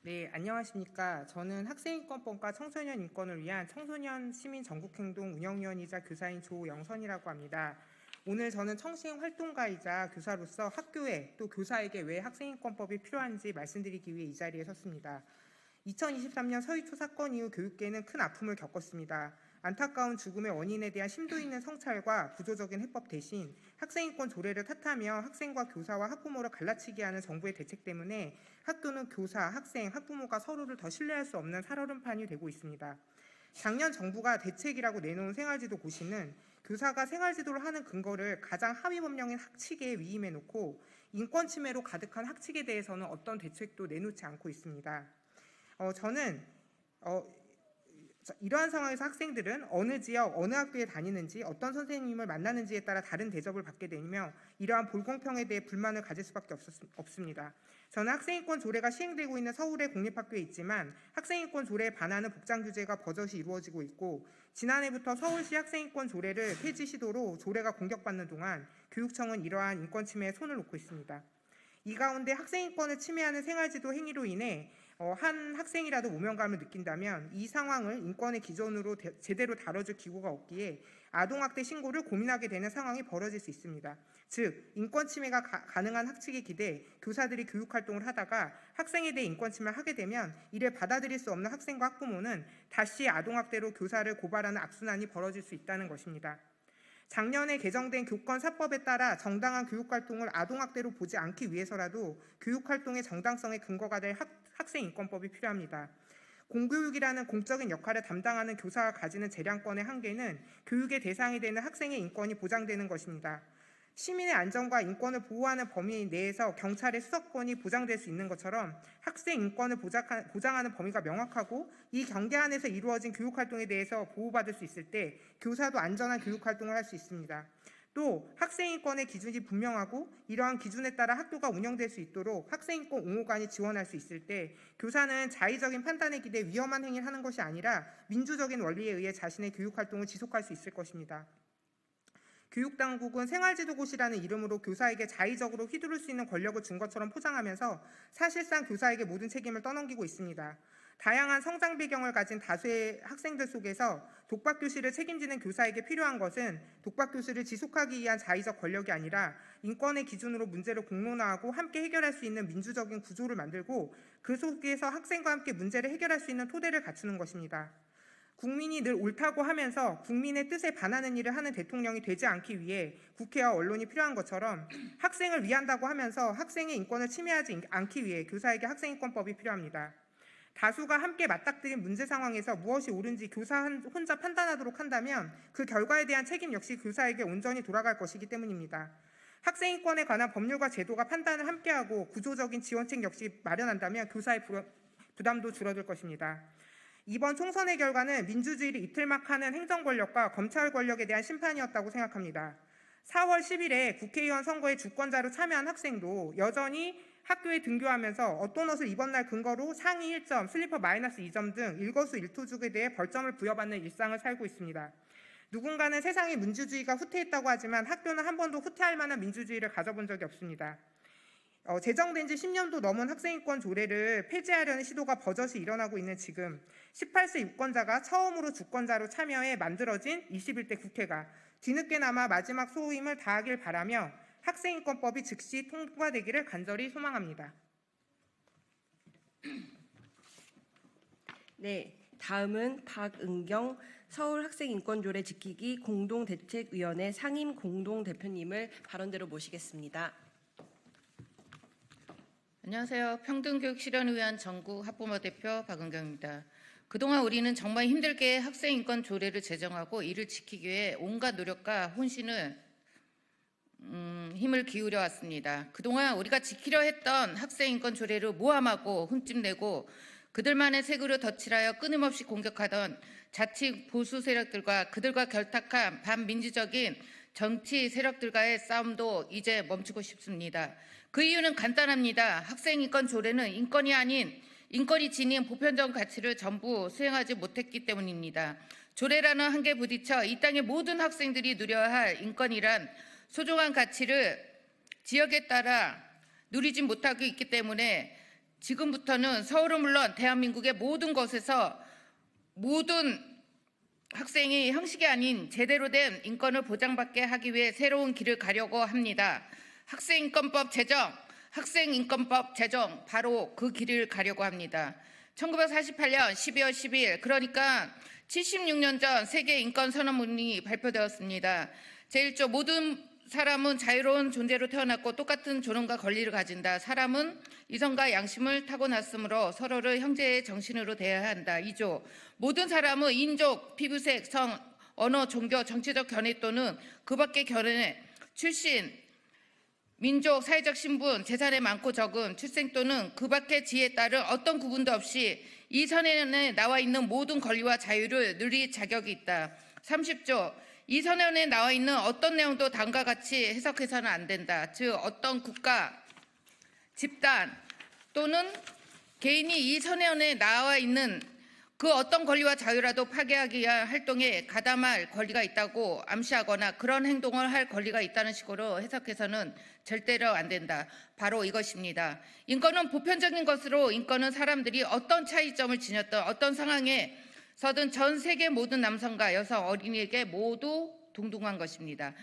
네, 안녕하십니까. 저는 학생인권법과 청소년 인권을 위한 청소년 시민 전국행동 운영위원이자 교사인 조영선이라고 합니다. 오늘 저는 청시행 활동가이자 교사로서 학교에 또 교사에게 왜 학생인권법이 필요한지 말씀드리기 위해 이 자리에 섰습니다. 2023년 서희초 사건 이후 교육계는 큰 아픔을 겪었습니다. 안타까운 죽음의 원인에 대한 심도 있는 성찰과 구조적인 해법 대신 학생인권 조례를 탓하며 학생과 교사와 학부모를 갈라치게 하는 정부의 대책 때문에 학교는 교사, 학생, 학부모가 서로를 더 신뢰할 수 없는 살얼음판이 되고 있습니다. 작년 정부가 대책이라고 내놓은 생활지도 고시는 교사가 생활지도를 하는 근거를 가장 하위 법령인 학칙에 위임해놓고 인권 침해로 가득한 학칙에 대해서는 어떤 대책도 내놓지 않고 있습니다. 저는 이러한 상황에서 학생들은 어느 지역, 어느 학교에 다니는지, 어떤 선생님을 만나는지에 따라 다른 대접을 받게 되며 이러한 불공평에 대해 불만을 가질 수밖에 없습니다. 저는 학생인권 조례가 시행되고 있는 서울의 공립학교에 있지만 학생인권 조례에 반하는 복장 규제가 버젓이 이루어지고 있고, 지난해부터 서울시 학생인권 조례를 폐지 시도로 조례가 공격받는 동안 교육청은 이러한 인권 침해에 손을 놓고 있습니다. 이 가운데 학생인권을 침해하는 생활지도 행위로 인해 한 학생이라도 모멸감을 느낀다면 이 상황을 인권의 기준으로 제대로 다뤄줄 기구가 없기에 아동학대 신고를 고민하게 되는 상황이 벌어질 수 있습니다. 즉, 인권 침해가 가능한 학칙에 기대 교사들이 교육활동을 하다가 학생에 대해 인권 침해를 하게 되면 이를 받아들일 수 없는 학생과 학부모는 다시 아동학대로 교사를 고발하는 악순환이 벌어질 수 있다는 것입니다. 작년에 개정된 교권사법에 따라 정당한 교육활동을 아동학대로 보지 않기 위해서라도 교육활동의 정당성의 근거가 될 학생인권법이 필요합니다. 공교육이라는 공적인 역할을 담당하는 교사가 가지는 재량권의 한계는 교육의 대상이 되는 학생의 인권이 보장되는 것입니다. 시민의 안전과 인권을 보호하는 범위 내에서 경찰의 수사권이 보장될 수 있는 것처럼 학생 인권을 보장하는 범위가 명확하고 이 경계 안에서 이루어진 교육활동에 대해서 보호받을 수 있을 때 교사도 안전한 교육활동을 할 수 있습니다. 또 학생인권의 기준이 분명하고 이러한 기준에 따라 학교가 운영될 수 있도록 학생인권 옹호관이 지원할 수 있을 때 교사는 자의적인 판단에 기대 위험한 행위를 하는 것이 아니라 민주적인 원리에 의해 자신의 교육활동을 지속할 수 있을 것입니다. 교육당국은 생활지도고시라는 이름으로 교사에게 자의적으로 휘두를 수 있는 권력을 준 것처럼 포장하면서 사실상 교사에게 모든 책임을 떠넘기고 있습니다. 다양한 성장 배경을 가진 다수의 학생들 속에서 독박교실을 책임지는 교사에게 필요한 것은 독박교실을 지속하기 위한 자의적 권력이 아니라 인권의 기준으로 문제를 공론화하고 함께 해결할 수 있는 민주적인 구조를 만들고 그 속에서 학생과 함께 문제를 해결할 수 있는 토대를 갖추는 것입니다. 국민이 늘 옳다고 하면서 국민의 뜻에 반하는 일을 하는 대통령이 되지 않기 위해 국회와 언론이 필요한 것처럼 학생을 위한다고 하면서 학생의 인권을 침해하지 않기 위해 교사에게 학생인권법이 필요합니다. 다수가 함께 맞닥뜨린 문제 상황에서 무엇이 옳은지 교사 혼자 판단하도록 한다면 그 결과에 대한 책임 역시 교사에게 온전히 돌아갈 것이기 때문입니다. 학생인권에 관한 법률과 제도가 판단을 함께하고 구조적인 지원책 역시 마련한다면 교사의 부담도 줄어들 것입니다. 이번 총선의 결과는 민주주의를 이틀막하는 행정권력과 검찰 권력에 대한 심판이었다고 생각합니다. 4월 10일에 국회의원 선거에 주권자로 참여한 학생도 여전히 학교에 등교하면서 어떤 옷을 입은 날 근거로 상위 1점, 슬리퍼 마이너스 2점 등 일거수일투족에 대해 벌점을 부여받는 일상을 살고 있습니다. 누군가는 세상에 민주주의가 후퇴했다고 하지만 학교는 한 번도 후퇴할 만한 민주주의를 가져본 적이 없습니다. 제정된 지 10년도 넘은 학생인권 조례를 폐지하려는 시도가 버젓이 일어나고 있는 지금 18세 유권자가 처음으로 주권자로 참여해 만들어진 21대 국회가 뒤늦게나마 마지막 소임을 다하길 바라며 학생인권법이 즉시 통과되기를 간절히 소망합니다. 네, 다음은 박은경 서울학생인권조례 지키기 공동대책위원회 상임 공동대표님을 발언대로 모시겠습니다. 안녕하세요. 평등교육실현위원 전국 학부모 대표 박은경입니다. 그동안 우리는 정말 힘들게 학생인권 조례를 제정하고 이를 지키기 위해 온갖 노력과 혼신을 힘을 기울여 왔습니다. 그동안 우리가 지키려 했던 학생인권 조례를 모함하고 흠집내고 그들만의 색으로 덧칠하여 끊임없이 공격하던 자칫 보수 세력들과 그들과 결탁한 반민주적인 정치 세력들과의 싸움도 이제 멈추고 싶습니다. 그 이유는 간단합니다. 학생인권 조례는 인권이 아닌 인권이 지닌 보편적 가치를 전부 수행하지 못했기 때문입니다. 조례라는 한계에 부딪혀 이 땅의 모든 학생들이 누려야 할 인권이란 소중한 가치를 지역에 따라 누리지 못하고 있기 때문에 지금부터는 서울은 물론 대한민국의 모든 곳에서 모든 학생이 형식이 아닌 제대로 된 인권을 보장받게 하기 위해 새로운 길을 가려고 합니다. 학생인권법 제정, 학생인권법 제정, 바로 그 길을 가려고 합니다. 1948년 12월 10일, 그러니까 76년 전 세계인권선언문이 발표되었습니다. 제1조 모든 사람은 자유로운 존재로 태어났고 똑같은 존엄과 권리를 가진다. 사람은 이성과 양심을 타고났으므로 서로를 형제의 정신으로 대해야 한다. 2조 모든 사람은 인종, 피부색, 성, 언어, 종교, 정치적 견해 또는 그 밖의 견해, 출신, 민족, 사회적 신분, 재산의 많고 적은, 출생 또는 그 밖의 지위에 따른 어떤 구분도 없이 이 선언에 나와 있는 모든 권리와 자유를 누릴 자격이 있다. 30조 이 선언에 나와 있는 어떤 내용도 다음과 같이 해석해서는 안 된다. 즉 어떤 국가, 집단 또는 개인이 이 선언에 나와 있는 그 어떤 권리와 자유라도 파괴하기 위한 활동에 가담할 권리가 있다고 암시하거나 그런 행동을 할 권리가 있다는 식으로 해석해서는 절대로 안 된다. 바로 이것입니다. 인권은 보편적인 것으로 인권은 사람들이 어떤 차이점을 지녔던 어떤 상황에 서든 전 세계 모든 남성과 여성, 어린이에게 모두 동등한 것입니다.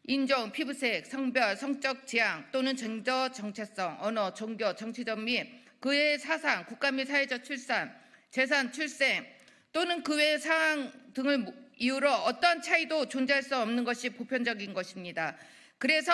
인종, 피부색, 성별, 성적 지향 또는 젠더 정체성, 언어, 종교, 정치적 및 그 외의 사상, 국가 및 사회적 출산, 재산, 출생 또는 그 외의 상황 등을 이유로 어떠한 차이도 존재할 수 없는 것이 보편적인 것입니다. 그래서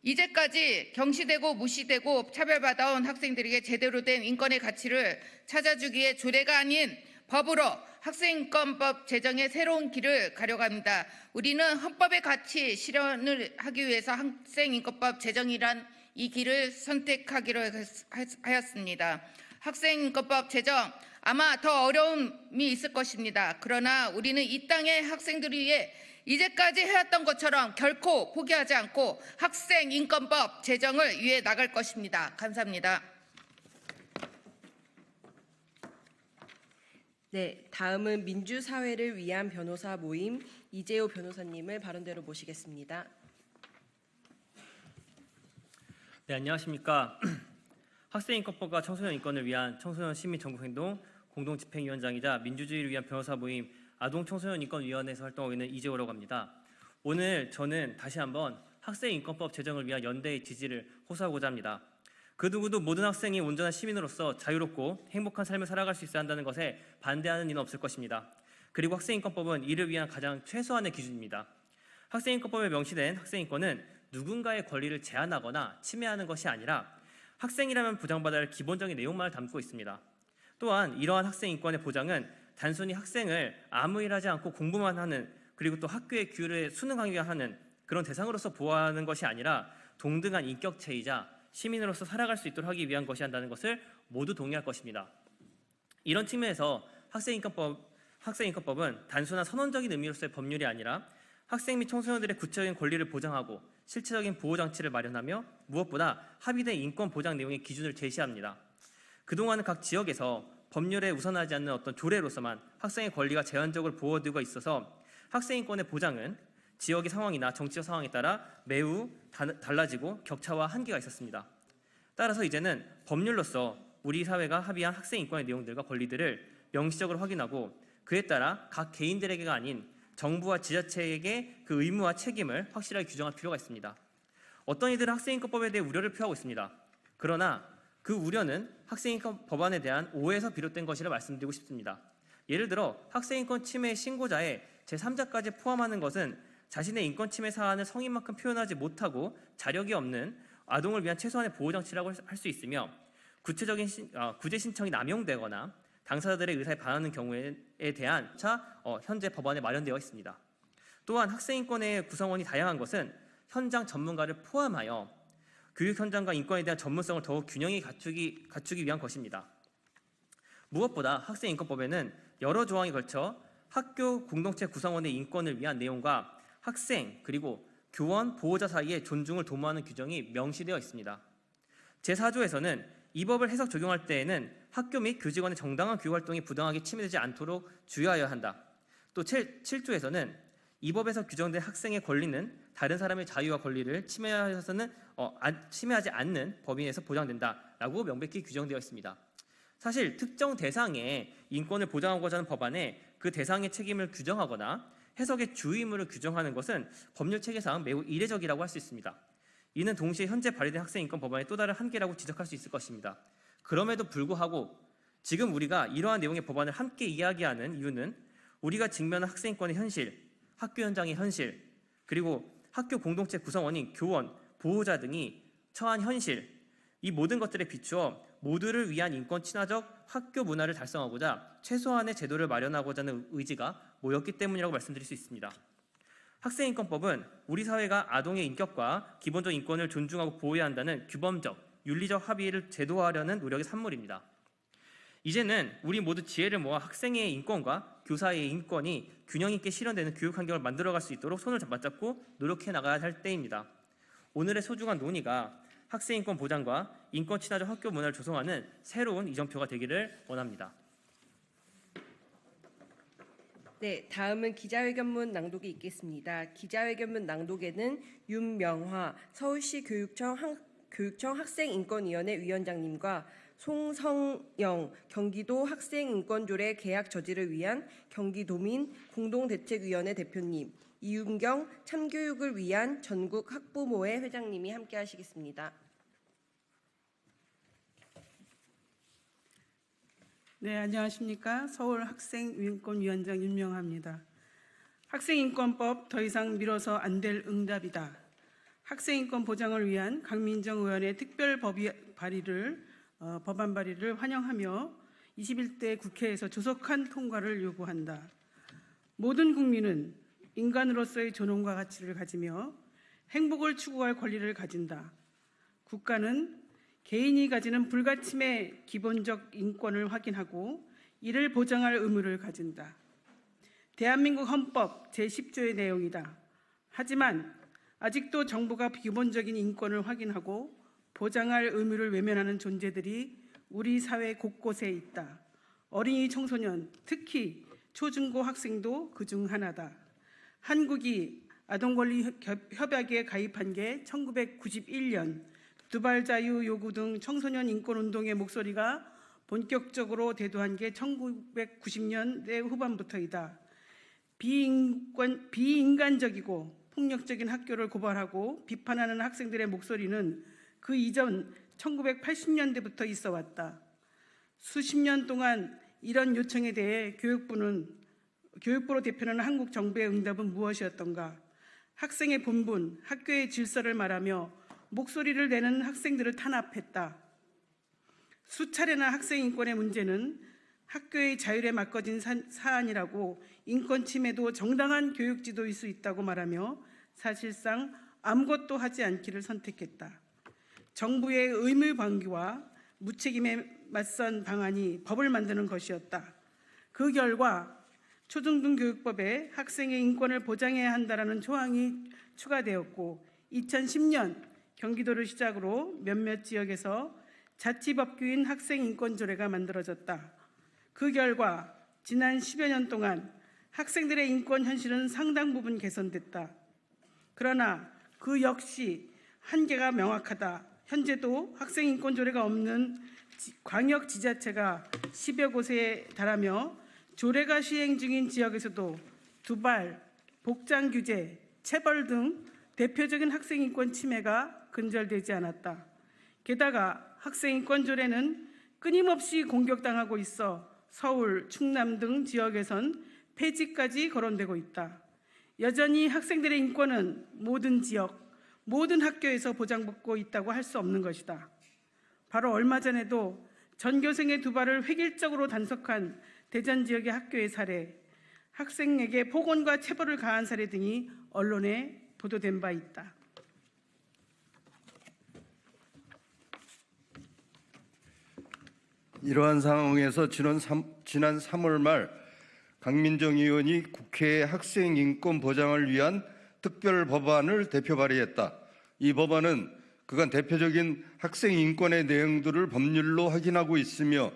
이제까지 경시되고 무시되고 차별받아온 학생들에게 제대로 된 인권의 가치를 찾아주기에 조례가 아닌 법으로 학생인권법 제정의 새로운 길을 가려갑니다. 우리는 헌법의 가치 실현을 하기 위해서 학생인권법 제정이란 이 길을 선택하기로 하였습니다. 학생인권법 제정 아마 더 어려움이 있을 것입니다. 그러나 우리는 이 땅의 학생들을 위해 이제까지 해왔던 것처럼 결코 포기하지 않고 학생인권법 제정을 위해 나갈 것입니다. 감사합니다. 네, 다음은 민주사회를 위한 변호사 모임 이재호 변호사님을 발언대로 모시겠습니다. 네, 안녕하십니까. 학생인권법과 청소년 인권을 위한 청소년 시민 전국행동 공동집행위원장이자 민주주의를 위한 변호사 모임 아동청소년인권위원회에서 활동하고 있는 이재호라고 합니다. 오늘 저는 다시 한번 학생인권법 제정을 위한 연대의 지지를 호소하고자 합니다. 그 누구도 모든 학생이 온전한 시민으로서 자유롭고 행복한 삶을 살아갈 수 있어야 한다는 것에 반대하는 이는 없을 것입니다. 그리고 학생인권법은 이를 위한 가장 최소한의 기준입니다. 학생인권법에 명시된 학생인권은 누군가의 권리를 제한하거나 침해하는 것이 아니라 학생이라면 보장받아야 할 기본적인 내용만을 담고 있습니다. 또한 이러한 학생인권의 보장은 단순히 학생을 아무 일하지 않고 공부만 하는 그리고 또 학교의 규율에 순응하게 하는 그런 대상으로서 보호하는 것이 아니라 동등한 인격체이자 시민으로서 살아갈 수 있도록 하기 위한 것이 한다는 것을 모두 동의할 것입니다. 이런 측면에서 학생인권법은 단순한 선언적인 의미로서의 법률이 아니라 학생 및 청소년들의 구체적인 권리를 보장하고 실체적인 보호장치를 마련하며 무엇보다 합의된 인권 보장 내용의 기준을 제시합니다. 그동안은 각 지역에서 법률에 우선하지 않는 어떤 조례로서만 학생의 권리가 제한적으로 보호되고 있어서 학생인권의 보장은 지역의 상황이나 정치적 상황에 따라 매우 달라지고 격차와 한계가 있었습니다. 따라서 이제는 법률로서 우리 사회가 합의한 학생인권의 내용들과 권리들을 명시적으로 확인하고 그에 따라 각 개인들에게가 아닌 정부와 지자체에게 그 의무와 책임을 확실하게 규정할 필요가 있습니다. 어떤 이들은 학생인권법에 대해 우려를 표하고 있습니다. 그러나 그 우려는 학생인권 법안에 대한 오해에서 비롯된 것이라 말씀드리고 싶습니다. 예를 들어 학생인권 침해 신고자의 제3자까지 포함하는 것은 자신의 인권 침해 사안을 성인만큼 표현하지 못하고 자력이 없는 아동을 위한 최소한의 보호장치라고 할 수 있으며 구체적인 구제 신청이 남용되거나 당사자들의 의사에 반하는 경우에 대한 현재 법안에 마련되어 있습니다. 또한 학생인권의 구성원이 다양한 것은 현장 전문가를 포함하여 교육 현장과 인권에 대한 전문성을 더욱 균형히 갖추기 위한 것입니다. 무엇보다 학생인권법에는 여러 조항에 걸쳐 학교 공동체 구성원의 인권을 위한 내용과 학생 그리고 교원, 보호자 사이의 존중을 도모하는 규정이 명시되어 있습니다. 제4조에서는 이 법을 해석 적용할 때에는 학교 및 교직원의 정당한 교육활동이 부당하게 침해되지 않도록 주의하여야 한다. 또 7조에서는 이 법에서 규정된 학생의 권리는 다른 사람의 자유와 권리를 침해하지 않는 범위에서 보장된다라고 명백히 규정되어 있습니다. 사실 특정 대상의 인권을 보장하고자 하는 법안에 그 대상의 책임을 규정하거나 해석의 주의무를 규정하는 것은 법률 체계상 매우 이례적이라고 할 수 있습니다. 이는 동시에 현재 발의된 학생인권 법안의 또 다른 한계라고 지적할 수 있을 것입니다. 그럼에도 불구하고 지금 우리가 이러한 내용의 법안을 함께 이야기하는 이유는 우리가 직면한 학생인권의 현실, 학교 현장의 현실, 그리고 학교 공동체 구성원인 교원, 보호자 등이 처한 현실, 이 모든 것들에 비추어 모두를 위한 인권 친화적 학교 문화를 달성하고자 최소한의 제도를 마련하고자 하는 의지가 모였기 때문이라고 말씀드릴 수 있습니다. 학생인권법은 우리 사회가 아동의 인격과 기본적 인권을 존중하고 보호해야 한다는 규범적, 윤리적 합의를 제도화하려는 노력의 산물입니다. 이제는 우리 모두 지혜를 모아 학생의 인권과 교사의 인권이 균형 있게 실현되는 교육 환경을 만들어갈 수 있도록 손을 맞잡고 노력해 나가야 할 때입니다. 오늘의 소중한 논의가 학생인권 보장과 인권 친화적 학교 문화를 조성하는 새로운 이정표가 되기를 원합니다. 네, 다음은 기자회견문 낭독이 있겠습니다. 기자회견문 낭독에는 윤명화 서울시 교육청 학생인권위원회 위원장님과 송성영 경기도 학생인권조례 계약 저지를 위한 경기도민 공동대책위원회 대표님, 이윤경 참교육을 위한 전국 학부모회 회장님이 함께 하시겠습니다. 네, 안녕하십니까. 서울학생인권위원장 윤명화입니다. 학생인권법 더 이상 미뤄서 안 될 응답이다. 학생인권 보장을 위한 강민정 의원의 특별 법안 발의를 환영하며 21대 국회에서 조속한 통과를 요구한다. 모든 국민은 인간으로서의 존엄과 가치를 가지며 행복을 추구할 권리를 가진다. 국가는 개인이 가지는 불가침의 기본적 인권을 확인하고 이를 보장할 의무를 가진다. 대한민국 헌법 제10조의 내용이다. 하지만 아직도 정부가 기본적인 인권을 확인하고 보장할 의무를 외면하는 존재들이 우리 사회 곳곳에 있다. 어린이 청소년, 특히 초중고 학생도 그중 하나다. 한국이 아동권리협약에 가입한 게 1991년 두발 자유 요구 등 청소년 인권운동의 목소리가 본격적으로 대두한 게 1990년대 후반부터이다. 비인간적이고 폭력적인 학교를 고발하고 비판하는 학생들의 목소리는 그 이전 1980년대부터 있어 왔다. 수십 년 동안 이런 요청에 대해 교육부로 대표하는 한국 정부의 응답은 무엇이었던가? 학생의 본분, 학교의 질서를 말하며 목소리를 내는 학생들을 탄압했다. 수차례나 학생 인권의 문제는 학교의 자율에 맡겨진 사안이라고 인권 침해도 정당한 교육 지도일 수 있다고 말하며 사실상 아무것도 하지 않기를 선택했다. 정부의 의무방기와 무책임에 맞선 방안이 법을 만드는 것이었다. 그 결과 초중등교육법에 학생의 인권을 보장해야 한다는 조항이 추가되었고 2010년 경기도를 시작으로 몇몇 지역에서 자치법규인 학생인권조례가 만들어졌다. 그 결과 지난 10여 년 동안 학생들의 인권 현실은 상당 부분 개선됐다. 그러나 그 역시 한계가 명확하다. 현재도 학생인권조례가 없는 광역 지자체가 10여 곳에 달하며 조례가 시행 중인 지역에서도 두발, 복장 규제, 체벌 등 대표적인 학생인권 침해가 근절되지 않았다. 게다가 학생인권조례는 끊임없이 공격당하고 있어 서울, 충남 등 지역에선 폐지까지 거론되고 있다. 여전히 학생들의 인권은 모든 지역, 모든 학교에서 보장받고 있다고 할 수 없는 것이다. 바로 얼마 전에도 전교생의 두발을 획일적으로 단속한 대전 지역의 학교의 사례, 학생에게 폭언과 체벌을 가한 사례 등이 언론에 보도된 바 있다. 이러한 상황에서 지난 3월 말 강민정 의원이 국회에 학생 인권 보장을 위한 특별 법안을 대표 발의했다. 이 법안은 그간 대표적인 학생 인권의 내용들을 법률로 확인하고 있으며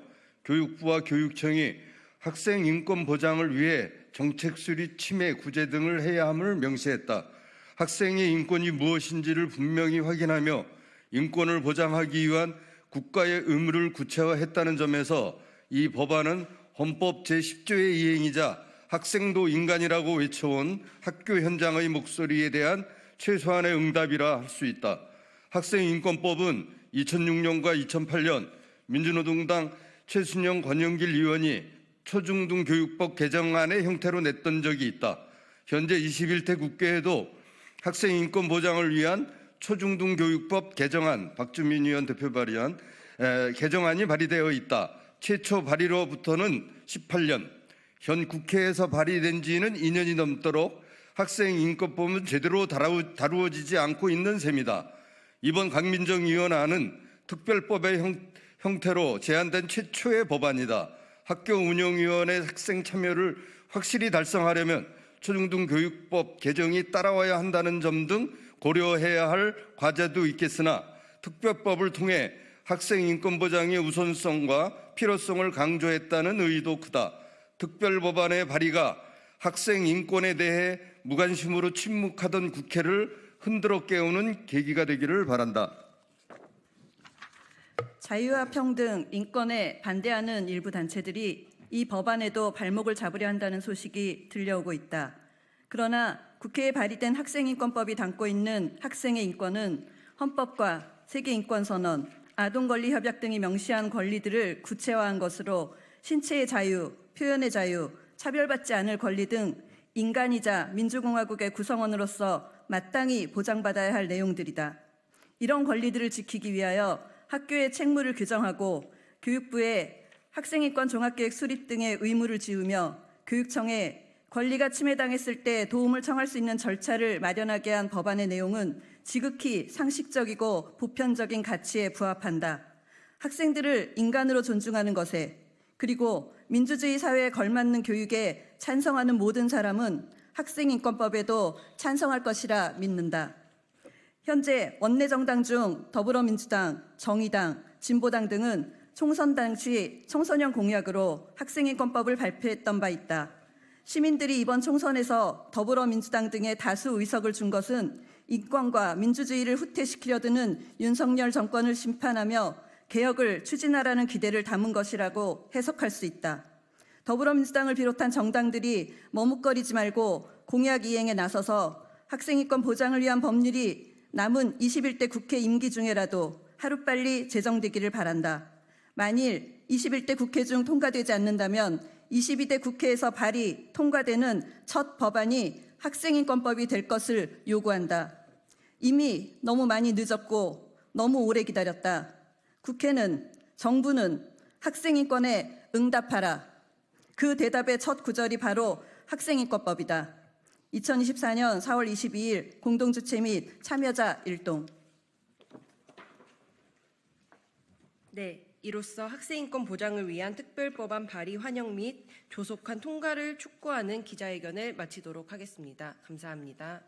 교육부와 교육청이 학생 인권 보장을 위해 정책 수립, 침해, 구제 등을 해야 함을 명시했다. 학생의 인권이 무엇인지를 분명히 확인하며 인권을 보장하기 위한 국가의 의무를 구체화했다는 점에서 이 법안은 헌법 제10조의 이행이자 학생도 인간이라고 외쳐온 학교 현장의 목소리에 대한 최소한의 응답이라 할 수 있다. 학생인권법은 2006년과 2008년 민주노동당 최순영 권영길 의원이 초중등 교육법 개정안의 형태로 냈던 적이 있다. 현재 21대 국회에도 학생인권 보장을 위한 초중등 교육법 개정안, 박주민 의원 대표 발의한 개정안이 발의되어 있다. 최초 발의로부터는 18년, 현 국회에서 발의된 지는 2년이 넘도록 학생인권법은 제대로 다루어지지 않고 있는 셈이다. 이번 강민정 의원안은 특별법의 형태로 제안된 최초의 법안이다. 학교 운영위원회 학생 참여를 확실히 달성하려면 초중등 교육법 개정이 따라와야 한다는 점 등 고려해야 할 과제도 있겠으나 특별법을 통해 학생 인권 보장의 우선성과 필요성을 강조했다는 의의도 크다. 특별법안의 발의가 학생 인권에 대해 무관심으로 침묵하던 국회를 흔들어 깨우는 계기가 되기를 바란다. 자유와 평등, 인권에 반대하는 일부 단체들이 이 법안에도 발목을 잡으려 한다는 소식이 들려오고 있다. 그러나 국회에 발의된 학생인권법이 담고 있는 학생의 인권은 헌법과 세계인권선언, 아동권리협약 등이 명시한 권리들을 구체화한 것으로 신체의 자유, 표현의 자유, 차별받지 않을 권리 등 인간이자 민주공화국의 구성원으로서 마땅히 보장받아야 할 내용들이다. 이런 권리들을 지키기 위하여 학교의 책무를 규정하고 교육부에 학생인권 종합계획 수립 등의 의무를 지우며 교육청에 권리가 침해당했을 때 도움을 청할 수 있는 절차를 마련하게 한 법안의 내용은 지극히 상식적이고 보편적인 가치에 부합한다. 학생들을 인간으로 존중하는 것에, 그리고 민주주의 사회에 걸맞는 교육에 찬성하는 모든 사람은 학생인권법에도 찬성할 것이라 믿는다. 현재 원내정당 중 더불어민주당, 정의당, 진보당 등은 총선 당시 청소년 공약으로 학생인권법을 발표했던 바 있다. 시민들이 이번 총선에서 더불어민주당 등의 다수 의석을 준 것은 인권과 민주주의를 후퇴시키려 드는 윤석열 정권을 심판하며 개혁을 추진하라는 기대를 담은 것이라고 해석할 수 있다. 더불어민주당을 비롯한 정당들이 머뭇거리지 말고 공약 이행에 나서서 학생인권 보장을 위한 법률이 남은 21대 국회 임기 중에라도 하루빨리 제정되기를 바란다. 만일 21대 국회 중 통과되지 않는다면 22대 국회에서 발의, 통과되는 첫 법안이 학생인권법이 될 것을 요구한다. 이미 너무 많이 늦었고 너무 오래 기다렸다. 국회는, 정부는 학생인권에 응답하라. 그 대답의 첫 구절이 바로 학생인권법이다. 2024년 4월 22일 공동주최 및 참여자 일동. 네, 이로써 학생인권 보장을 위한 특별법안 발의 환영 및 조속한 통과를 촉구하는 기자회견을 마치도록 하겠습니다. 감사합니다.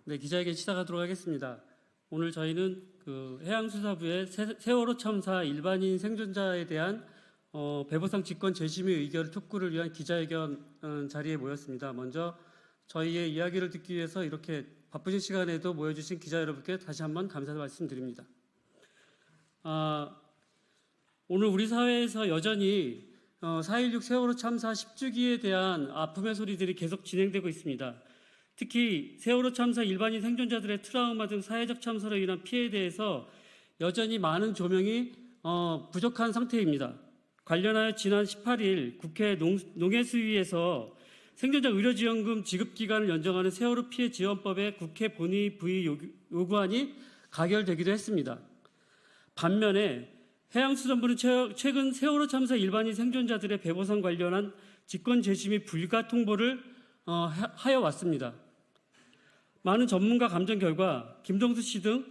네, 기자회견 시작하도록 하겠습니다. 오늘 저희는 해양수사부의 세월호 참사 일반인 생존자에 대한 배보상 직권 재심의 의결 촉구를 위한 기자회견 자리에 모였습니다. 먼저 저희의 이야기를 듣기 위해서 이렇게 바쁘신 시간에도 모여주신 기자 여러분께 다시 한번 감사 말씀드립니다. 오늘 우리 사회에서 여전히 4.16 세월호 참사 10주기에 대한 아픔의 소리들이 계속 진행되고 있습니다. 특히 세월호 참사 일반인 생존자들의 트라우마 등 사회적 참사로 인한 피해에 대해서 여전히 많은 조명이 부족한 상태입니다. 관련하여 지난 18일 국회 농해수위에서 생존자 의료지원금 지급기간을 연장하는 세월호 피해 지원법의 국회 본회의 부의 요구안이 가결되기도 했습니다. 반면에 해양수산부는 최근 세월호 참사 일반인 생존자들의 배보상 관련한 직권 재심의 불가 통보를 하여 왔습니다. 많은 전문가 감정 결과 김정수 씨 등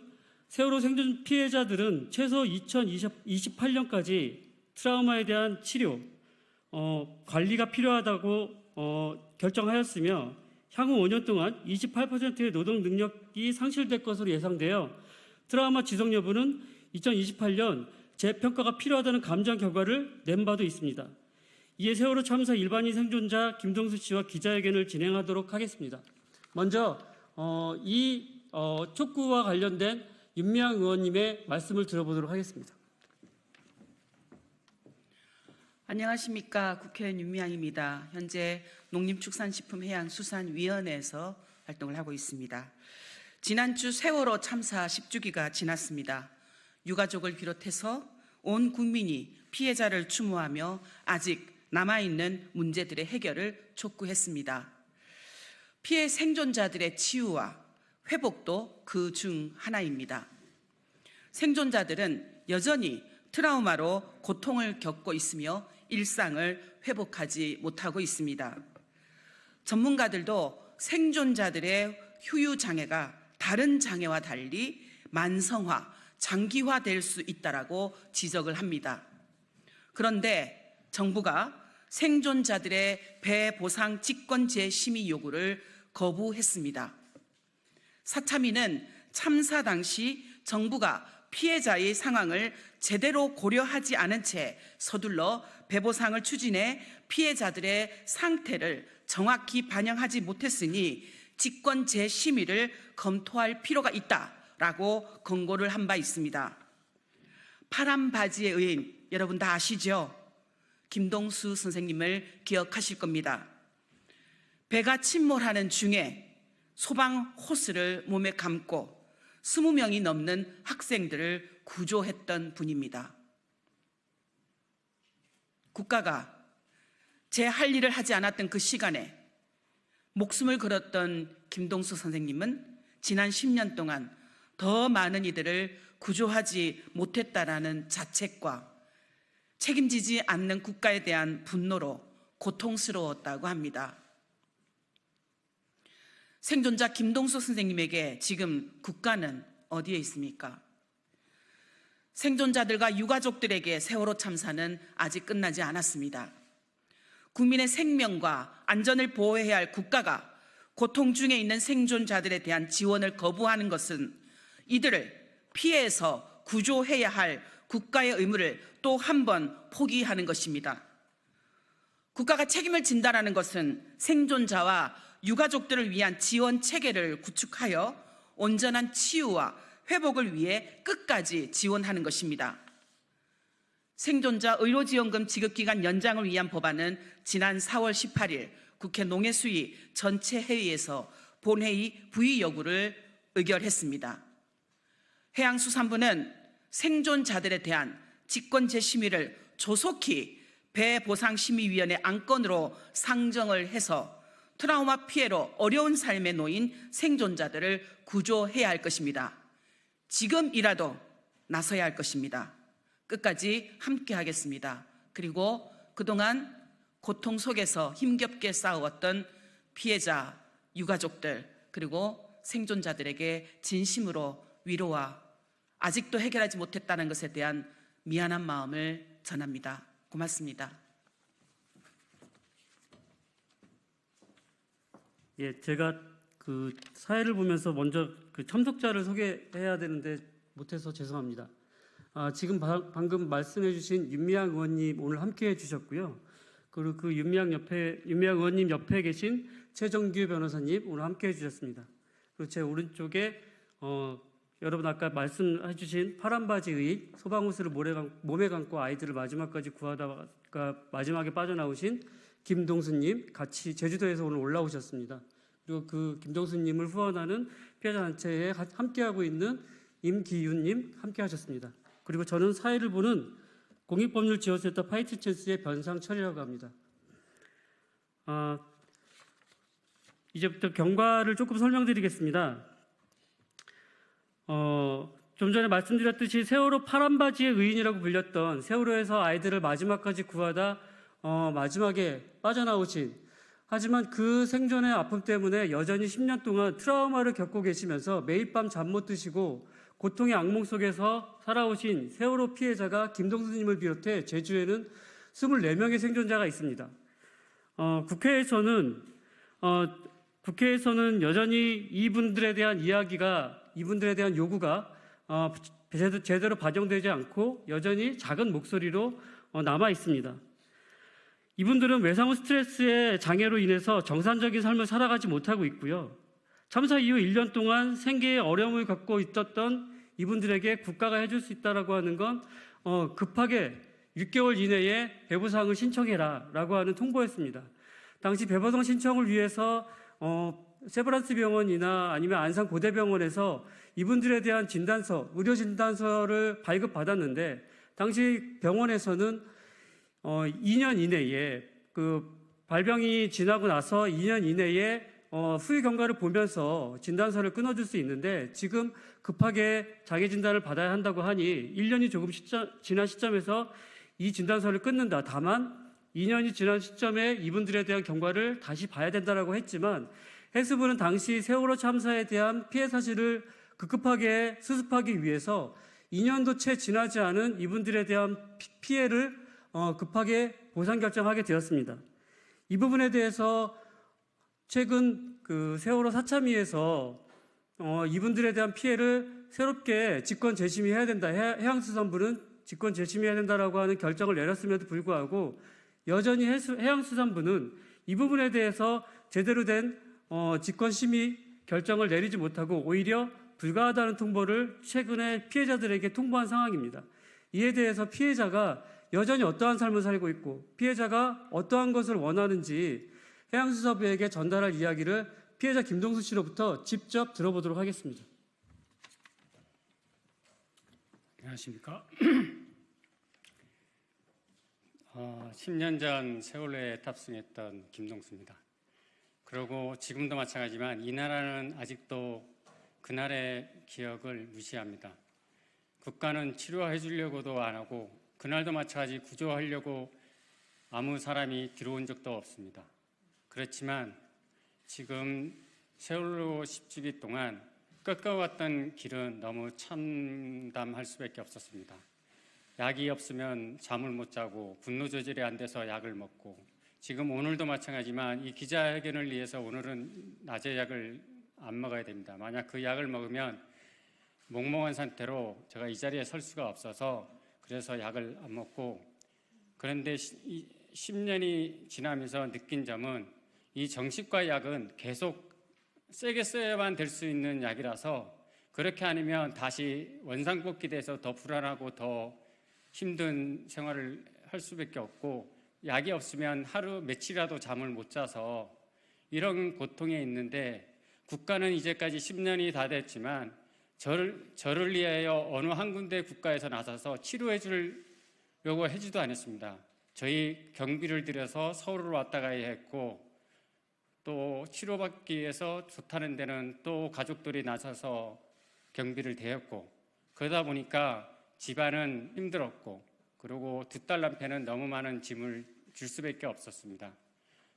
세월호 생존 피해자들은 최소 2028년까지 트라우마에 대한 치료, 관리가 필요하다고 결정하였으며 향후 5년 동안 28%의 노동 능력이 상실될 것으로 예상되어 트라우마 지속 여부는 2028년 재평가가 필요하다는 감정 결과를 낸 바도 있습니다. 이에 세월호 참사 일반인 생존자 김정수 씨와 기자회견을 진행하도록 하겠습니다. 먼저 이 촉구와 관련된 윤미향 의원님의 말씀을 들어보도록 하겠습니다. 안녕하십니까. 국회의원 윤미향입니다. 현재 농림축산식품해양수산위원회에서 활동을 하고 있습니다. 지난주 세월호 참사 10주기가 지났습니다. 유가족을 비롯해서 온 국민이 피해자를 추모하며 아직 남아있는 문제들의 해결을 촉구했습니다. 피해 생존자들의 치유와 회복도 그 중 하나입니다. 생존자들은 여전히 트라우마로 고통을 겪고 있으며 일상을 회복하지 못하고 있습니다. 전문가들도 생존자들의 후유 장애가 다른 장애와 달리 만성화, 장기화될 수 있다라고 지적을 합니다. 그런데 정부가 생존자들의 배보상 직권 재심의 요구를 거부했습니다. 사참위는 참사 당시 정부가 피해자의 상황을 제대로 고려하지 않은 채 서둘러 배보상을 추진해 피해자들의 상태를 정확히 반영하지 못했으니 직권 재심의를 검토할 필요가 있다라고 권고를 한 바 있습니다. 파란 바지의 의인, 여러분 다 아시죠? 김동수 선생님을 기억하실 겁니다. 배가 침몰하는 중에 소방 호스를 몸에 감고 20명이 넘는 학생들을 구조했던 분입니다. 국가가 제 할 일을 하지 않았던 그 시간에 목숨을 걸었던 김동수 선생님은 지난 10년 동안 더 많은 이들을 구조하지 못했다라는 자책과 책임지지 않는 국가에 대한 분노로 고통스러웠다고 합니다. 생존자 김동수 선생님에게 지금 국가는 어디에 있습니까? 생존자들과 유가족들에게 세월호 참사는 아직 끝나지 않았습니다. 국민의 생명과 안전을 보호해야 할 국가가 고통 중에 있는 생존자들에 대한 지원을 거부하는 것은 이들을 피해서 구조해야 할 국가의 의무를 또 한 번 포기하는 것입니다. 국가가 책임을 진다라는 것은 생존자와 유가족들을 위한 지원 체계를 구축하여 온전한 치유와 회복을 위해 끝까지 지원하는 것입니다. 생존자 의료지원금 지급기간 연장을 위한 법안은 지난 4월 18일 국회 농해수위 전체 회의에서 본회의 부의 여부를 의결했습니다. 해양수산부는 생존자들에 대한 직권 재심의를 조속히 배보상심의위원회 안건으로 상정을 해서 트라우마 피해로 어려운 삶에 놓인 생존자들을 구조해야 할 것입니다. 지금이라도 나서야 할 것입니다. 끝까지 함께 하겠습니다. 그리고 그동안 고통 속에서 힘겹게 싸워왔던 피해자, 유가족들, 그리고 생존자들에게 진심으로 위로와 아직도 해결하지 못했다는 것에 대한 미안한 마음을 전합니다. 고맙습니다. 예, 제가 그 사회를 보면서 먼저 그 참석자를 소개해야 되는데 못해서 죄송합니다. 지금 방금 말씀해주신 윤미향 의원님 오늘 함께해 주셨고요. 그리고 그 윤미향 의원님 옆에 계신 최정규 변호사님 오늘 함께해 주셨습니다. 그리고 제 오른쪽에 여러분 아까 말씀해 주신 파란바지 의인, 소방호스를 몸에 감고 아이들을 마지막까지 구하다가 마지막에 빠져나오신 김동수님 같이 제주도에서 오늘 올라오셨습니다. 그리고 그 김동수님을 후원하는 피해자 단체에 함께하고 있는 임기윤님 함께하셨습니다. 그리고 저는 사회를 보는 공익법률지원센터 파이트 찬스의 변상철이라고 합니다. 이제부터 경과를 조금 설명드리겠습니다. 좀 전에 말씀드렸듯이 세월호 파란바지의 의인이라고 불렸던 세월호에서 아이들을 마지막까지 구하다 마지막에 빠져나오신, 하지만 그 생존의 아픔 때문에 여전히 10년 동안 트라우마를 겪고 계시면서 매일 밤 잠 못 드시고 고통의 악몽 속에서 살아오신 세월호 피해자가 김동수님을 비롯해 제주에는 24명의 생존자가 있습니다. 국회에서는 여전히 이분들에 대한 이분들에 대한 요구가 제대로 반영되지 않고 여전히 작은 목소리로 남아 있습니다. 이분들은 외상후 스트레스의 장애로 인해서 정상적인 삶을 살아가지 못하고 있고요. 참사 이후 1년 동안 생계에 어려움을 겪고 있었던 이분들에게 국가가 해줄 수 있다라고 하는 건 급하게 6개월 이내에 배부상을 신청해라 라고 하는 통보였습니다. 당시 배부상 신청을 위해서 세브란스 병원이나 아니면 안산고대병원에서 이분들에 대한 진단서, 의료 진단서를 발급받았는데 당시 병원에서는 2년 이내에 그 발병이 지나고 나서 2년 이내에 후유 경과를 보면서 진단서를 끊어줄 수 있는데 지금 급하게 자기 진단을 받아야 한다고 하니 1년이 조금 지난 시점에서 이 진단서를 끊는다. 다만 2년이 지난 시점에 이분들에 대한 경과를 다시 봐야 된다라고 했지만 해수부는 당시 세월호 참사에 대한 피해 사실을 급급하게 수습하기 위해서 2년도 채 지나지 않은 이분들에 대한 피해를 급하게 보상 결정하게 되었습니다. 이 부분에 대해서 최근 그 세월호 사참위에서 이분들에 대한 피해를 새롭게 직권 재심의해야 된다. 해양수산부는 직권 재심의해야 된다라고 하는 결정을 내렸음에도 불구하고 여전히 해양수산부는 이 부분에 대해서 제대로 된 직권 심의 결정을 내리지 못하고 오히려 불가하다는 통보를 최근에 피해자들에게 통보한 상황입니다. 이에 대해서 피해자가 여전히 어떠한 삶을 살고 있고 피해자가 어떠한 것을 원하는지 해양수사부에게 전달할 이야기를 피해자 김동수 씨로부터 직접 들어보도록 하겠습니다. 안녕하십니까. 10년 전 세월호에 탑승했던 김동수입니다. 그리고 지금도 마찬가지지만 이 나라는 아직도 그날의 기억을 무시합니다. 국가는 치료해 주려고도 안 하고 그날도 마찬가지 구조하려고 아무 사람이 들어온 적도 없습니다. 그렇지만 지금 세월호 10주기 동안 꺾어왔던 길은 너무 참담할 수밖에 없었습니다. 약이 없으면 잠을 못 자고 분노 조절이 안 돼서 약을 먹고 지금 오늘도 마찬가지지만 이 기자회견을 위해서 오늘은 낮에 약을 안 먹어야 됩니다. 만약 그 약을 먹으면 몽롱한 상태로 제가 이 자리에 설 수가 없어서 그래서 약을 안 먹고 그런데 10년이 지나면서 느낀 점은 이 정신과 약은 계속 세게 써야만 될 수 있는 약이라서 그렇게 아니면 다시 원상복귀돼서 더 불안하고 더 힘든 생활을 할 수밖에 없고 약이 없으면 하루 며칠이라도 잠을 못 자서 이런 고통에 있는데 국가는 이제까지 10년이 다 됐지만 저를 위하여 어느 한 군데 국가에서 나서서 치료해 주려고 해주도 않았습니다. 저희 경비를 들여서 서울을 왔다 가야 했고 또 치료받기 위해서 좋다는 데는 또 가족들이 나서서 경비를 대었고 그러다 보니까 집안은 힘들었고 그리고 두 딸 남편은 너무 많은 짐을 줄 수밖에 없었습니다.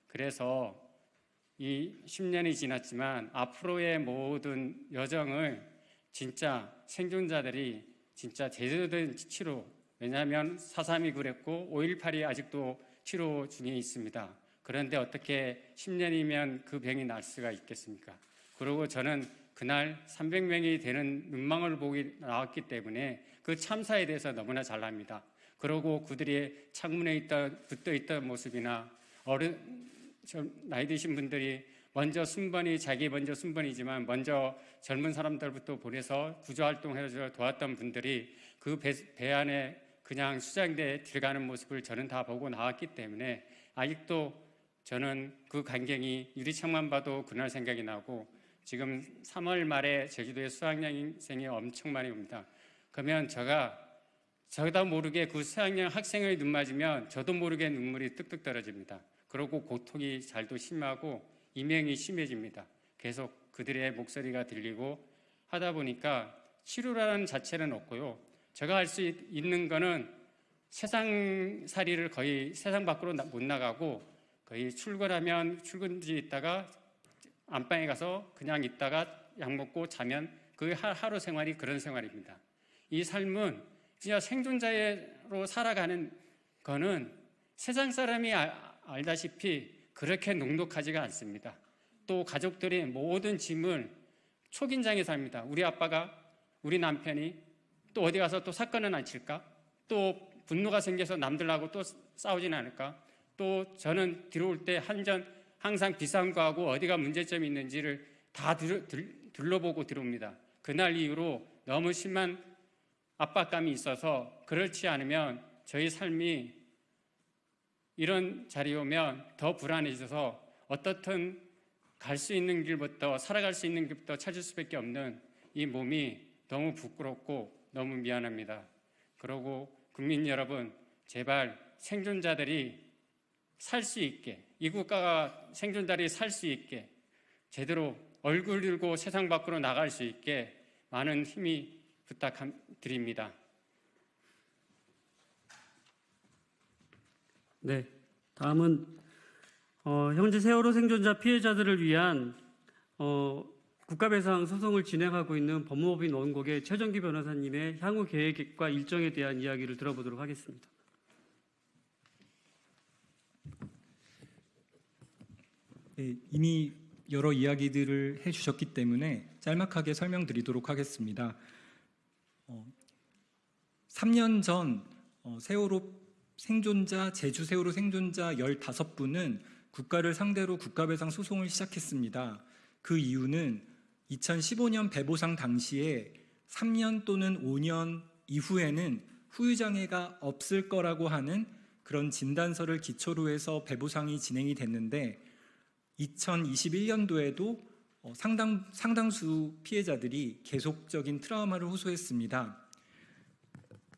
그래서 이 10년이 지났지만 앞으로의 모든 여정을 진짜 생존자들이 진짜 제대로 된 치료 왜냐하면 4.3이 그랬고 5.18이 아직도 치료 중에 있습니다. 그런데 어떻게 10년이면 그 병이 날 수가 있겠습니까? 그리고 저는 그날 300명이 되는 눈망울을 보고 나왔기 때문에 그 참사에 대해서 너무나 잘 압니다. 그리고 그들이 창문에 붙어 있던 모습이나 나이 드신 분들이 먼저 자기 먼저 순번이지만 먼저 젊은 사람들부터 보내서 구조활동을 해서 도왔던 분들이 그 배 안에 그냥 수장대에 들어가는 모습을 저는 다 보고 나왔기 때문에 아직도 저는 그 광경이 유리창만 봐도 그날 생각이 나고 지금 3월 말에 제주도에 수학여행생이 엄청 많이 옵니다. 그러면 저도 모르게 그 수학여행 학생의 눈 맞으면 저도 모르게 눈물이 뚝뚝 떨어집니다. 그리고 고통이 잘도 심하고 이명이 심해집니다. 계속 그들의 목소리가 들리고 하다 보니까 치료라는 자체는 없고요. 제가 할 수 있는 거는 세상살이를 거의 세상 밖으로 못 나가고 거의 출근하면 출근지 있다가 안방에 가서 그냥 있다가 약 먹고 자면 그 하루 생활이 그런 생활입니다. 이 삶은 진짜 생존자로 살아가는 거는 세상 사람이 알다시피 그렇게 녹록하지가 않습니다. 또 가족들이 모든 짐을 초긴장에 삽니다. 우리 아빠가 우리 남편이 또 어디 가서 또 사건은 안 칠까? 또 분노가 생겨서 남들하고 또 싸우진 않을까? 또 저는 들어올 때 항상 비상구하고 어디가 문제점이 있는지를 다 둘러보고 들어옵니다. 그날 이후로 너무 심한 압박감이 있어서 그렇지 않으면 저희 삶이 이런 자리에 오면 더 불안해져서 어떻든 갈 수 있는 길부터 살아갈 수 있는 길부터 찾을 수밖에 없는 이 몸이 너무 부끄럽고 너무 미안합니다. 그리고 국민 여러분 제발 생존자들이 살 수 있게 이 국가가 생존자들이 살 수 있게 제대로 얼굴 들고 세상 밖으로 나갈 수 있게 많은 힘이 부탁드립니다. 네, 다음은 현재 세월호 생존자 피해자들을 위한 국가배상 소송을 진행하고 있는 법무법인 원곡의 최정기 변호사님의 향후 계획과 일정에 대한 이야기를 들어보도록 하겠습니다. 네, 이미 여러 이야기들을 해주셨기 때문에 짤막하게 설명드리도록 하겠습니다. 3년 전 세월호 생존자, 제주 세월호 생존자 15분은 국가를 상대로 국가배상 소송을 시작했습니다. 그 이유는 2015년 배보상 당시에 3년 또는 5년 이후에는 후유장애가 없을 거라고 하는 그런 진단서를 기초로 해서 배보상이 진행이 됐는데 2021년도에도 상당수 피해자들이 계속적인 트라우마를 호소했습니다.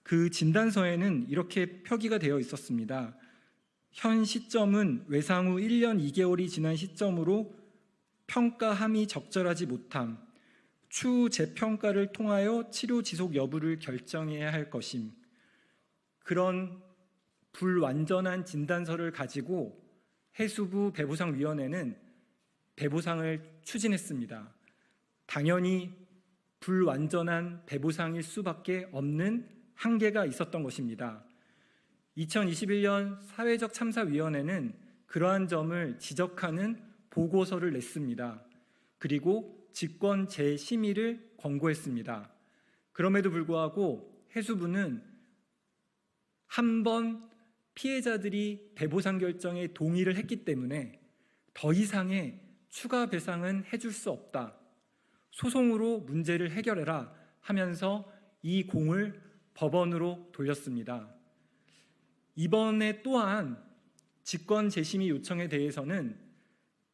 그 진단서에는 이렇게 표기가 되어 있었습니다. 현 시점은 외상 후 1년 2개월이 지난 시점으로 평가함이 적절하지 못함, 추후 재평가를 통하여 치료 지속 여부를 결정해야 할 것임. 그런 불완전한 진단서를 가지고 해수부 배보상위원회는 배보상을 추진했습니다. 당연히 불완전한 배보상일 수밖에 없는 한계가 있었던 것입니다. 2021년 사회적 참사위원회는 그러한 점을 지적하는 보고서를 냈습니다. 그리고 직권 재심의를 권고했습니다. 그럼에도 불구하고 해수부는 한 번 피해자들이 배보상 결정에 동의를 했기 때문에 더 이상의 추가 배상은 해줄 수 없다. 소송으로 문제를 해결해라 하면서 이 공을 법원으로 돌렸습니다. 이번에 또한 직권 재심의 요청에 대해서는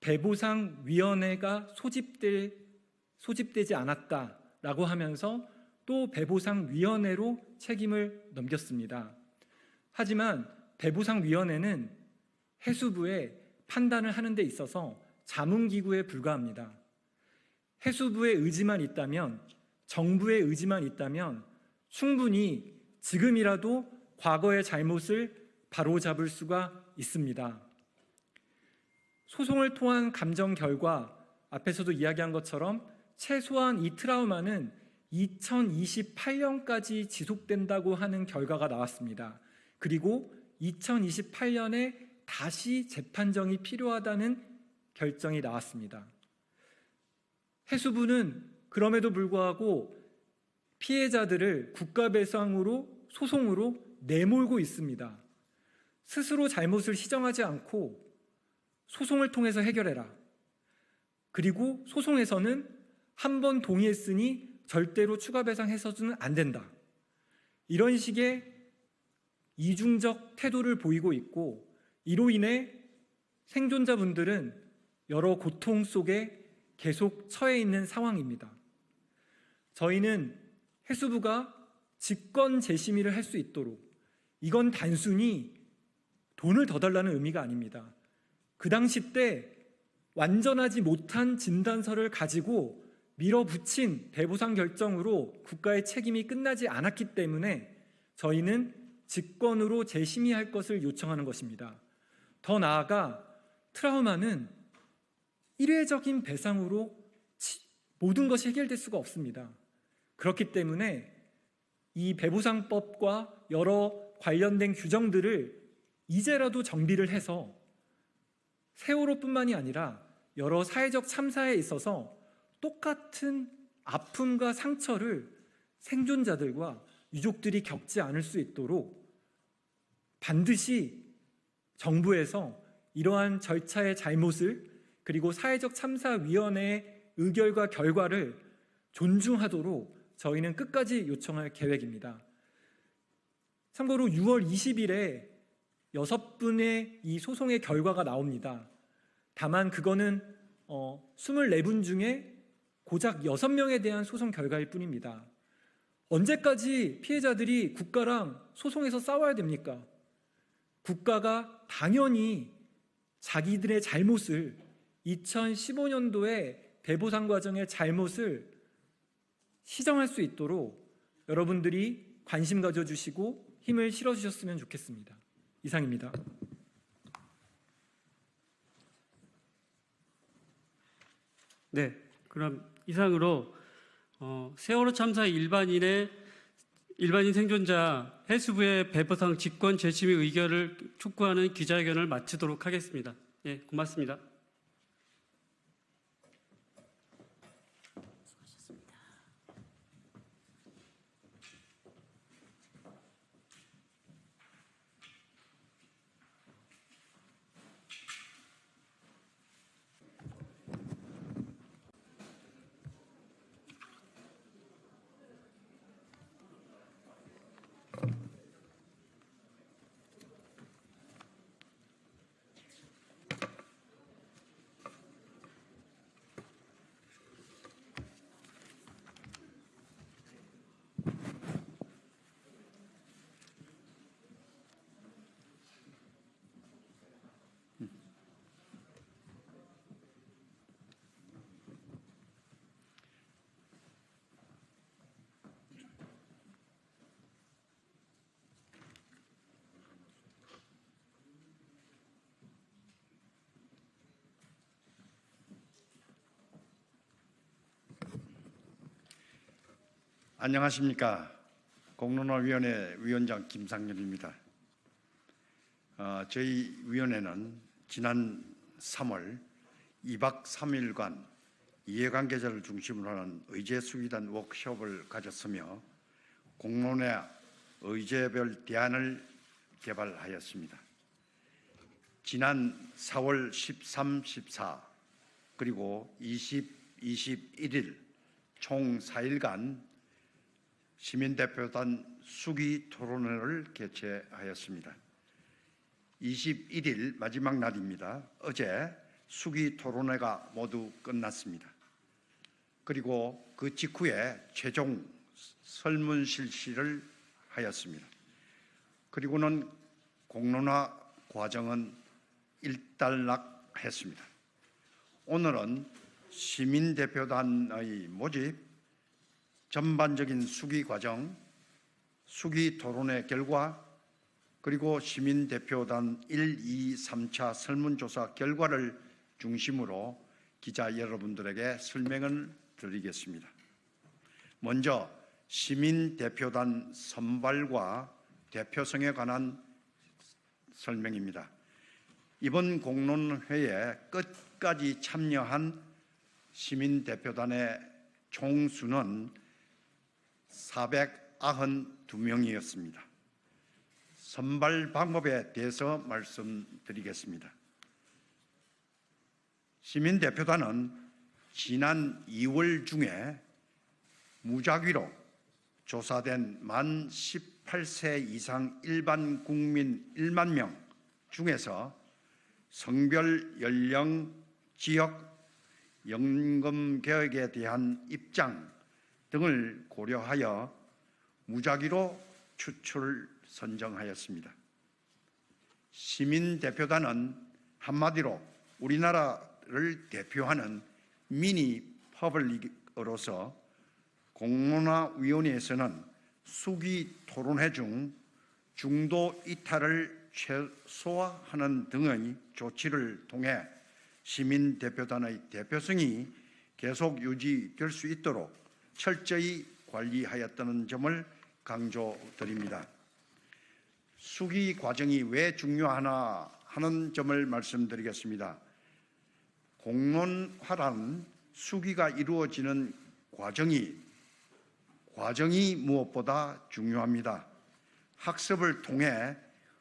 배보상위원회가 소집되지 않았다라고 하면서 또 배보상위원회로 책임을 넘겼습니다. 하지만 배보상위원회는 해수부의 판단을 하는 데 있어서 자문기구에 불과합니다. 해수부의 의지만 있다면, 정부의 의지만 있다면 충분히 지금이라도 과거의 잘못을 바로잡을 수가 있습니다. 소송을 통한 감정 결과, 앞에서도 이야기한 것처럼 최소한 이 트라우마는 2028년까지 지속된다고 하는 결과가 나왔습니다. 그리고 2028년에 다시 재판정이 필요하다는 결정이 나왔습니다. 해수부는 그럼에도 불구하고 피해자들을 국가배상으로 소송으로 내몰고 있습니다. 스스로 잘못을 시정하지 않고 소송을 통해서 해결해라. 그리고 소송에서는 한 번 동의했으니 절대로 추가 배상해서는 안 된다. 이런 식의 이중적 태도를 보이고 있고 이로 인해 생존자분들은 여러 고통 속에 계속 처해 있는 상황입니다. 저희는 해수부가 직권 재심의를 할 수 있도록, 이건 단순히 돈을 더 달라는 의미가 아닙니다. 그 당시 때 완전하지 못한 진단서를 가지고 밀어붙인 배보상 결정으로 국가의 책임이 끝나지 않았기 때문에 저희는 직권으로 재심의할 것을 요청하는 것입니다. 더 나아가 트라우마는 일회적인 배상으로 모든 것이 해결될 수가 없습니다. 그렇기 때문에 이 배보상법과 여러 관련된 규정들을 이제라도 정비를 해서 세월호뿐만이 아니라 여러 사회적 참사에 있어서 똑같은 아픔과 상처를 생존자들과 유족들이 겪지 않을 수 있도록 반드시 정부에서 이러한 절차의 잘못을, 그리고 사회적 참사위원회의 의결과 결과를 존중하도록 저희는 끝까지 요청할 계획입니다. 참고로 6월 20일에 6분의 이 소송의 결과가 나옵니다. 다만 그거는 24분 중에 고작 6명에 대한 소송 결과일 뿐입니다. 언제까지 피해자들이 국가랑 소송에서 싸워야 됩니까? 국가가 당연히 자기들의 잘못을, 2015년도에 배보상 과정의 잘못을 시정할 수 있도록 여러분들이 관심 가져주시고 힘을 실어주셨으면 좋겠습니다. 이상입니다. 네, 그럼 이상으로 세월호 참사 일반인 생존자 해수부의 배보상 직권 재심 의결을 촉구하는 기자회견을 마치도록 하겠습니다. 예, 고맙습니다. 안녕하십니까. 공론화위원회 위원장 김상렬입니다. 저희 위원회는 지난 3월 2박 3일간 이해관계자를 중심으로 하는 의제수기단 워크숍을 가졌으며 공론회 의제별 대안을 개발하였습니다. 지난 4월 13, 14 그리고 20, 21일 총 4일간 시민대표단 수기 토론회를 개최하였습니다. 21일 마지막 날입니다. 어제 수기 토론회가 모두 끝났습니다. 그리고 그 직후에 최종 설문 실시를 하였습니다. 그리고는 공론화 과정은 일단락했습니다. 오늘은 시민대표단의 모집, 전반적인 수기 과정, 수기 토론회 결과, 그리고 시민대표단 1, 2, 3차 설문조사 결과를 중심으로 기자 여러분들에게 설명을 드리겠습니다. 먼저 시민대표단 선발과 대표성에 관한 설명입니다. 이번 공론회에 끝까지 참여한 시민대표단의 총수는 492명이었습니다. 선발 방법에 대해서 말씀드리겠습니다. 시민대표단은 지난 2월 중에 무작위로 조사된 만 18세 이상 일반 국민 1만 명 중에서 성별, 연령, 지역, 연금 개혁에 대한 입장 등을 고려하여 무작위로 추출 선정하였습니다. 시민대표단은 한마디로 우리나라를 대표하는 미니 퍼블릭으로서 공론화위원회에서는 수기 토론회 중 중도 이탈을 최소화하는 등의 조치를 통해 시민대표단의 대표성이 계속 유지될 수 있도록 철저히 관리하였다는 점을 강조드립니다. 수기 과정이 왜 중요하나 하는 점을 말씀드리겠습니다. 공론화란 수기가 이루어지는 과정이 무엇보다 중요합니다. 학습을 통해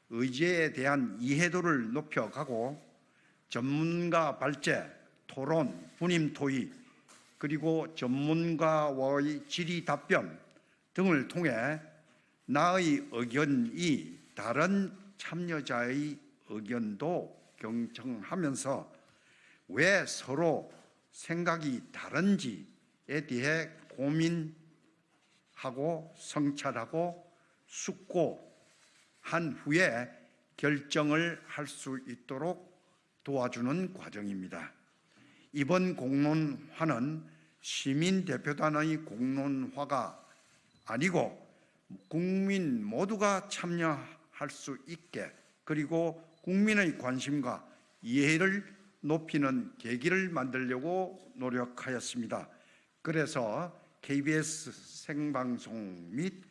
의제에 대한 이해도를 높여가고 전문가 발제, 토론, 분임 토의, 그리고 전문가와의 질의 답변 등을 통해 나의 의견이 다른 참여자의 의견도 경청하면서 왜 서로 생각이 다른지에 대해 고민하고 성찰하고 숙고한 후에 결정을 할 수 있도록 도와주는 과정입니다. 이번 공론화는 시민대표단의 공론화가 아니고 국민 모두가 참여할 수 있게, 그리고 국민의 관심과 이해를 높이는 계기를 만들려고 노력하였습니다. 그래서 KBS 생방송 및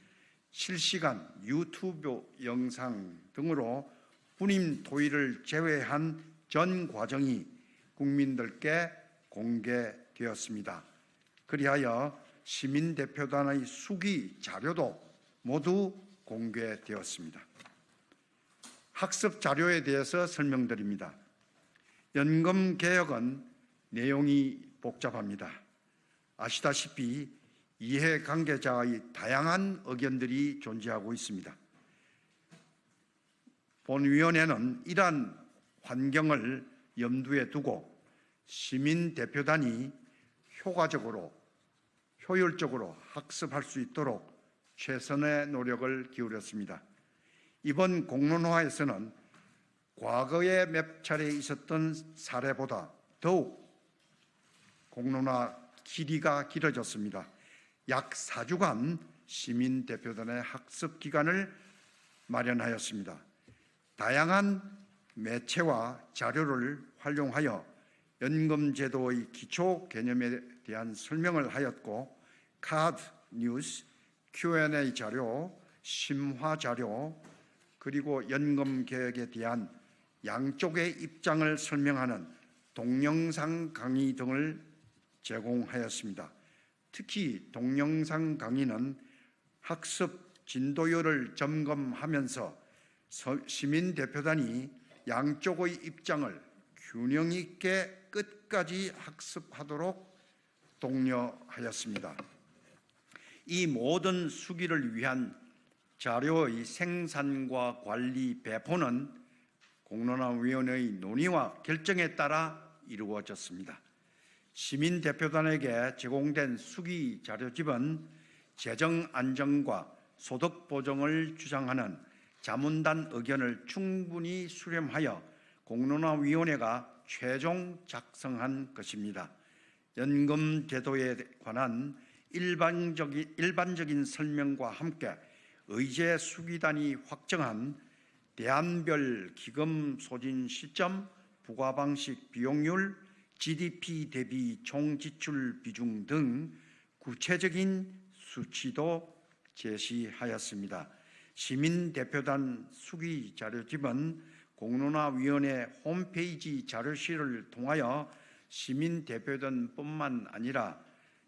실시간 유튜브 영상 등으로 분임 토의를 제외한 전 과정이 국민들께 공개되었습니다. 그리하여 시민대표단의 수기 자료도 모두 공개되었습니다. 학습 자료에 대해서 설명드립니다. 연금 개혁은 내용이 복잡합니다. 아시다시피 이해관계자의 다양한 의견들이 존재하고 있습니다. 본위원회는 이러한 환경을 염두에 두고 시민대표단이 효율적으로 학습할 수 있도록 최선의 노력을 기울였습니다. 이번 공론화에서는 과거에 몇 차례 있었던 사례보다 더욱 공론화 길이가 길어졌습니다. 약 4주간 시민대표단의 학습 기간을 마련하였습니다. 다양한 매체와 자료를 활용하여 연금제도의 기초 개념에 대한 설명을 하였고, 카드, 뉴스, Q&A 자료, 심화 자료, 그리고 연금 개혁에 대한 양쪽의 입장을 설명하는 동영상 강의 등을 제공하였습니다. 특히 동영상 강의는 학습 진도율을 점검하면서 시민대표단이 양쪽의 입장을 균형 있게 끝까지 학습하도록 독려하였습니다. 이 모든 수기를 위한 자료의 생산과 관리 배포는 공론화위원회의 논의와 결정에 따라 이루어졌습니다. 시민대표단에게 제공된 수기 자료집은 재정 안정과 소득 보정을 주장하는 자문단 의견을 충분히 수렴하여 공론화위원회가 최종 작성한 것입니다. 연금 제도에 관한 일반적인 설명과 함께 의제 수기단이 확정한 대안별 기금 소진 시점, 부과 방식 비용률, GDP 대비 총지출 비중 등 구체적인 수치도 제시하였습니다. 시민대표단 수기 자료집은 공론화위원회 홈페이지 자료실을 통하여 시민대표단뿐만 아니라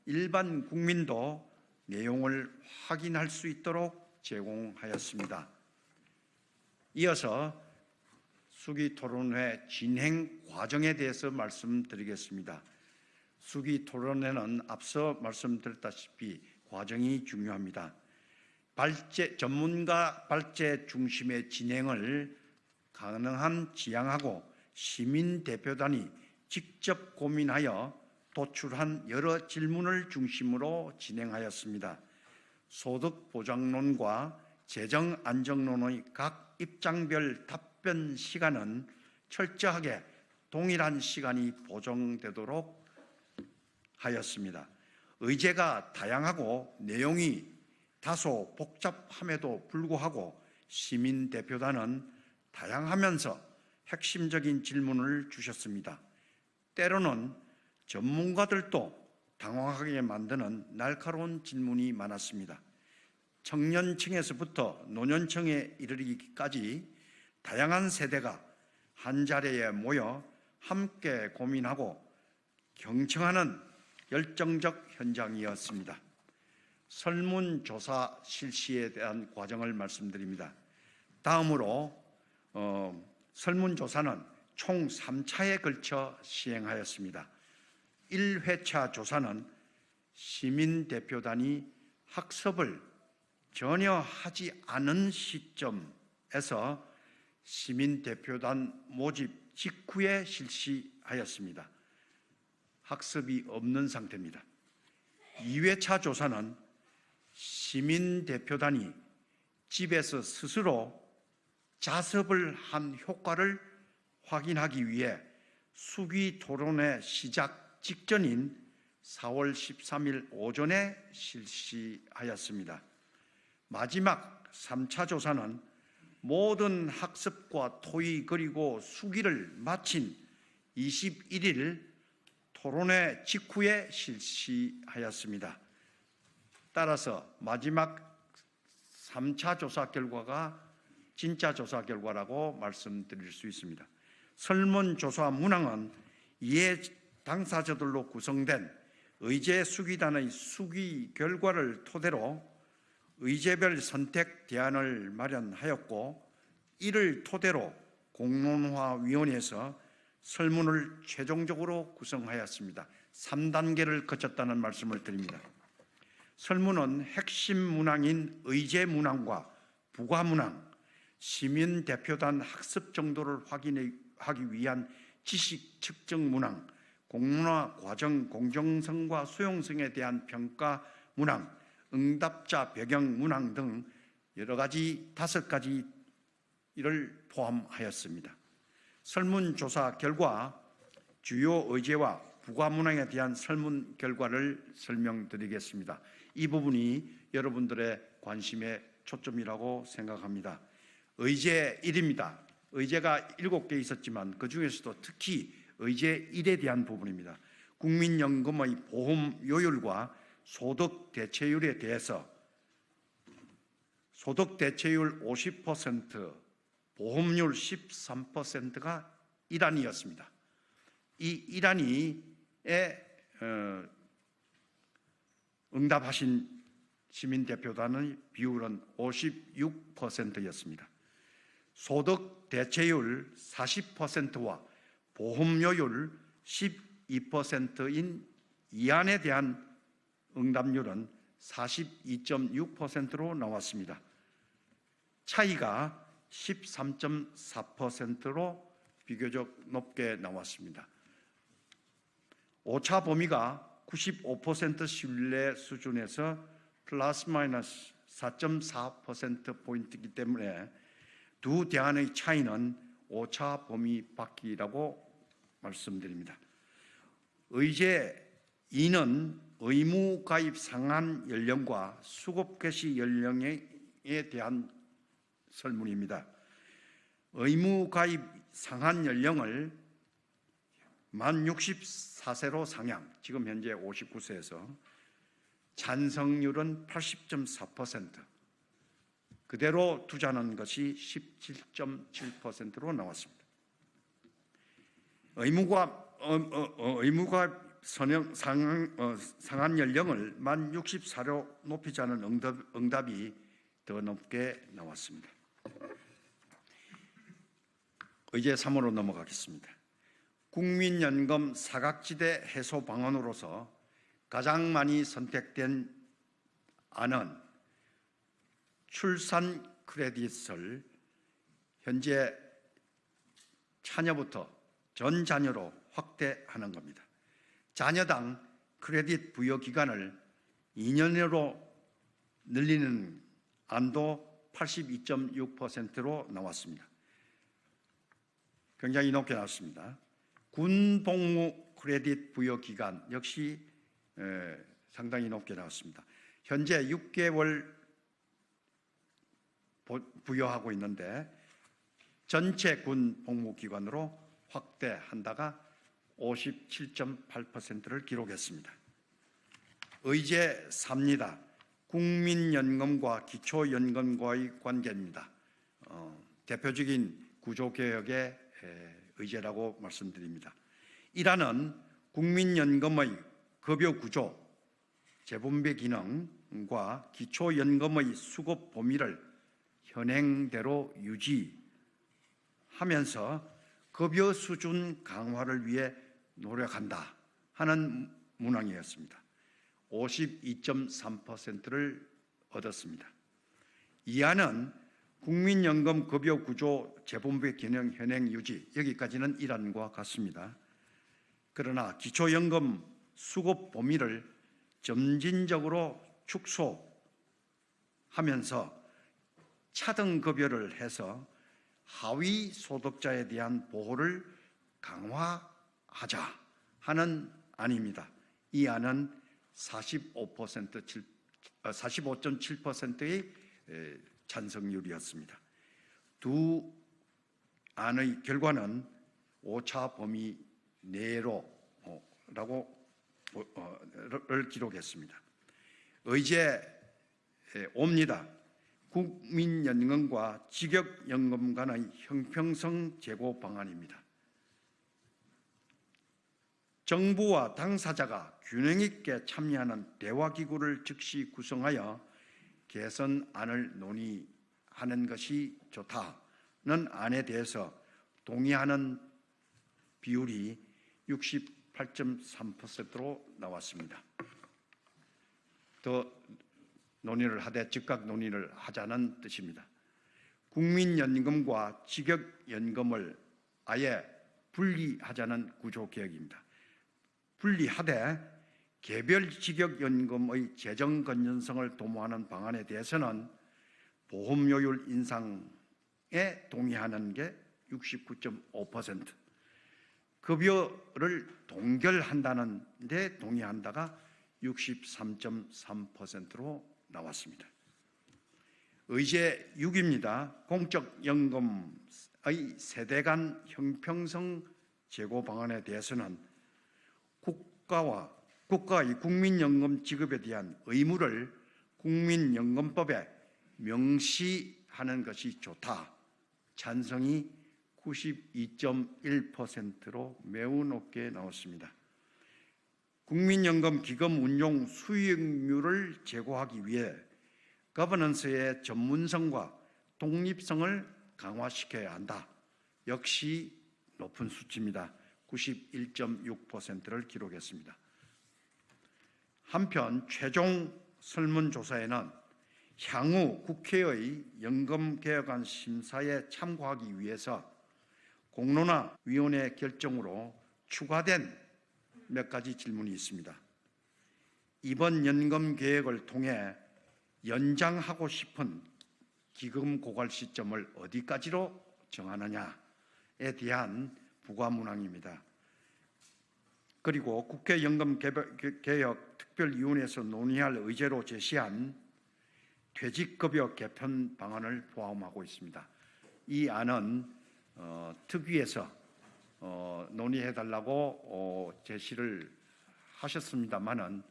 일반 국민도 내용을 확인할 수 있도록 제공하였습니다. 이어서 수기 토론회 진행 과정에 대해서 말씀드리겠습니다. 수기 토론회는 앞서 말씀드렸다시피 과정이 중요합니다. 전문가 발제 중심의 진행을 가능한 지향하고 시민대표단이 직접 고민하여 도출한 여러 질문을 중심으로 진행하였습니다. 소득보장론과 재정안정론의 각 입장별 답변 시간은 철저하게 동일한 시간이 보정되도록 하였습니다. 의제가 다양하고 내용이 다소 복잡함에도 불구하고 시민대표단은 다양하면서 핵심적인 질문을 주셨습니다. 때로는 전문가들도 당황하게 만드는 날카로운 질문이 많았습니다. 청년층에서부터 노년층에 이르기까지 다양한 세대가 한자리에 모여 함께 고민하고 경청하는 열정적 현장이었습니다. 설문조사 실시에 대한 과정을 말씀드립니다. 다음으로 설문조사는 총 3차에 걸쳐 시행하였습니다. 1회차 조사는 시민대표단이 학습을 전혀 하지 않은 시점에서 시민대표단 모집 직후에 실시하였습니다. 학습이 없는 상태입니다. 2회차 조사는 시민대표단이 집에서 스스로 자습을 한 효과를 확인하기 위해 수기 토론회 시작 직전인 4월 13일 오전에 실시하였습니다. 마지막 3차 조사는 모든 학습과 토의 그리고 수기를 마친 21일 토론회 직후에 실시하였습니다. 따라서 마지막 3차 조사 결과가 진짜 조사 결과라고 말씀드릴 수 있습니다. 설문조사 문항은 이해 당사자들로 구성된 의제 수기단의 수기 결과를 토대로 의제별 선택 대안을 마련하였고, 이를 토대로 공론화위원회에서 설문을 최종적으로 구성하였습니다. 3단계를 거쳤다는 말씀을 드립니다. 설문은 핵심 문항인 의제 문항과 부가 문항, 시민 대표단 학습 정도를 확인하기 위한 지식 측정 문항, 공론화 과정 공정성과 수용성에 대한 평가 문항, 응답자 배경 문항 등 여러 가지 5가지를 포함하였습니다. 설문조사 결과 주요 의제와 부가 문항에 대한 설문 결과를 설명드리겠습니다. 이 부분이 여러분들의 관심의 초점이라고 생각합니다. 의제 1입니다. 의제가 7개 있었지만 그 중에서도 특히 의제 1에 대한 부분입니다. 국민연금의 보험료율과 소득 대체율에 대해서 소득 대체율 50%, 보험률 13%가 1안이었습니다. 이 1안이에 응답하신 시민대표단의 비율은 56%였습니다. 소득 대체율 40%와 보험료율 12%인 2안에 대한 응답률은 42.6%로 나왔습니다. 차이가 13.4%로 비교적 높게 나왔습니다. 오차 범위가 95% 신뢰 수준에서 플러스 마이너스 4.4%포인트이기 때문에 두 대안의 차이는 오차 범위 밖이라고 말씀드립니다. 의제 2는 의무 가입 상한 연령과 수급 개시 연령에 대한 설문입니다. 의무 가입 상한 연령을 만 64세로 상향, 지금 현재 59세에서 찬성률은 80.4%, 그대로 두자는 것이 17.7%로 나왔습니다. 의무가 상한 연령을 만 64로 높이자는 응답이 더 높게 나왔습니다. 의제 3으로 넘어가겠습니다. 국민연금 사각지대 해소 방안으로서 가장 많이 선택된 안은 출산 크레딧을 현재 자녀부터 전 자녀로 확대하는 겁니다. 자녀당 크레딧 부여 기간을 2년으로 늘리는 안도 82.6%로 나왔습니다. 굉장히 높게 나왔습니다. 군 복무 크레딧 부여 기간 역시 상당히 높게 나왔습니다. 현재 6개월 부여하고 있는데 전체 군 복무 기간으로 확대한다가 57.8%를 기록했습니다. 의제 3입니다. 국민연금과 기초연금과의 관계입니다. 대표적인 구조개혁의 의제라고 말씀드립니다. 1안은 국민연금의 급여구조, 재분배 기능과 기초연금의 수급 범위를 현행대로 유지하면서 급여 수준 강화를 위해 노력한다 하는 문항이었습니다. 52.3%를 얻었습니다. 2안은 국민연금 급여 구조 재분배 기능 현행 유지, 여기까지는 1안과 같습니다. 그러나 기초연금 수급 범위를 점진적으로 축소하면서 차등급여를 해서 하위 소득자에 대한 보호를 강화하자 하는 안입니다. 이 안은 45.7%의 찬성률이었습니다. 두 안의 결과는 오차 범위 내로라고 를 기록했습니다. 의제 옵니다. 국민연금과 직역연금 간의 형평성 제고 방안입니다. 정부와 당사자가 균형 있게 참여하는 대화기구를 즉시 구성하여 개선안을 논의하는 것이 좋다는 안에 대해서 동의하는 비율이 68.3%로 나왔습니다. 더 논의를 하되 즉각 논의를 하자는 뜻입니다. 국민연금과 직역연금을 아예 분리하자는 구조개혁입니다. 분리하되 개별 직역연금의 재정 건전성을 도모하는 방안에 대해서는 보험료율 인상에 동의하는 게 69.5%, 급여를 동결한다는 데 동의한다가 63.3%로 나왔습니다. 의제 6입니다. 공적연금의 세대 간 형평성 제고 방안에 대해서는 국가의 국민연금 지급에 대한 의무를 국민연금법에 명시하는 것이 좋다. 찬성이 92.1%로 매우 높게 나왔습니다. 국민연금 기금 운용 수익률을 제고하기 위해 거버넌스의 전문성과 독립성을 강화시켜야 한다. 역시 높은 수치입니다. 91.6%를 기록했습니다. 한편 최종 설문조사에는 향후 국회의 연금개혁안 심사에 참고하기 위해서 공론화위원회 결정으로 추가된 몇 가지 질문이 있습니다. 이번 연금개혁을 통해 연장하고 싶은 기금 고갈 시점을 어디까지로 정하느냐에 대한 부과문항입니다. 그리고 국회 연금개혁 특별위원회에서 논의할 의제로 제시한 퇴직급여 개편 방안을 포함하고 있습니다. 이 안은 특위에서 논의해달라고 제시를 하셨습니다만은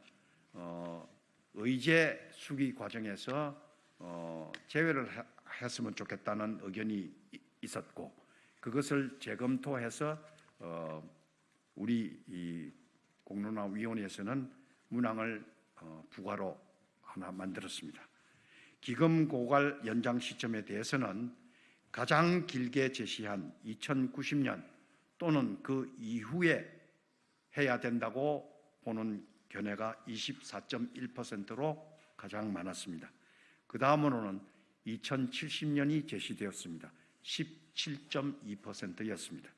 의제 수기 과정에서 제외를 했으면 좋겠다는 의견이 있었고 그것을 재검토해서 우리 이 공론화위원회에서는 문항을 부과로 하나 만들었습니다. 기금 고갈 연장 시점에 대해서는 가장 길게 제시한 2090년 또는 그 이후에 해야 된다고 보는 견해가 24.1%로 가장 많았습니다. 그 다음으로는 2070년이 제시되었습니다. 17.2%였습니다.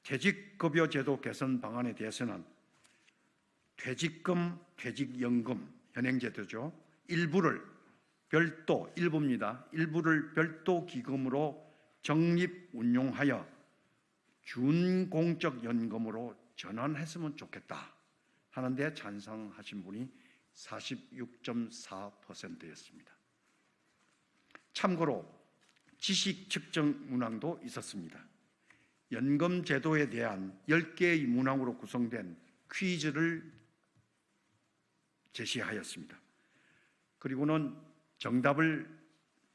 퇴직급여 제도 개선 방안에 대해서는 퇴직금, 퇴직연금, 현행제도죠. 일부를 별도 기금으로 적립 운용하여 준공적연금으로 전환했으면 좋겠다 하는데 찬성하신 분이 46.4%였습니다. 참고로 지식 측정 문항도 있었습니다. 연금 제도에 대한 10개의 문항으로 구성된 퀴즈를 제시하였습니다. 그리고는 정답을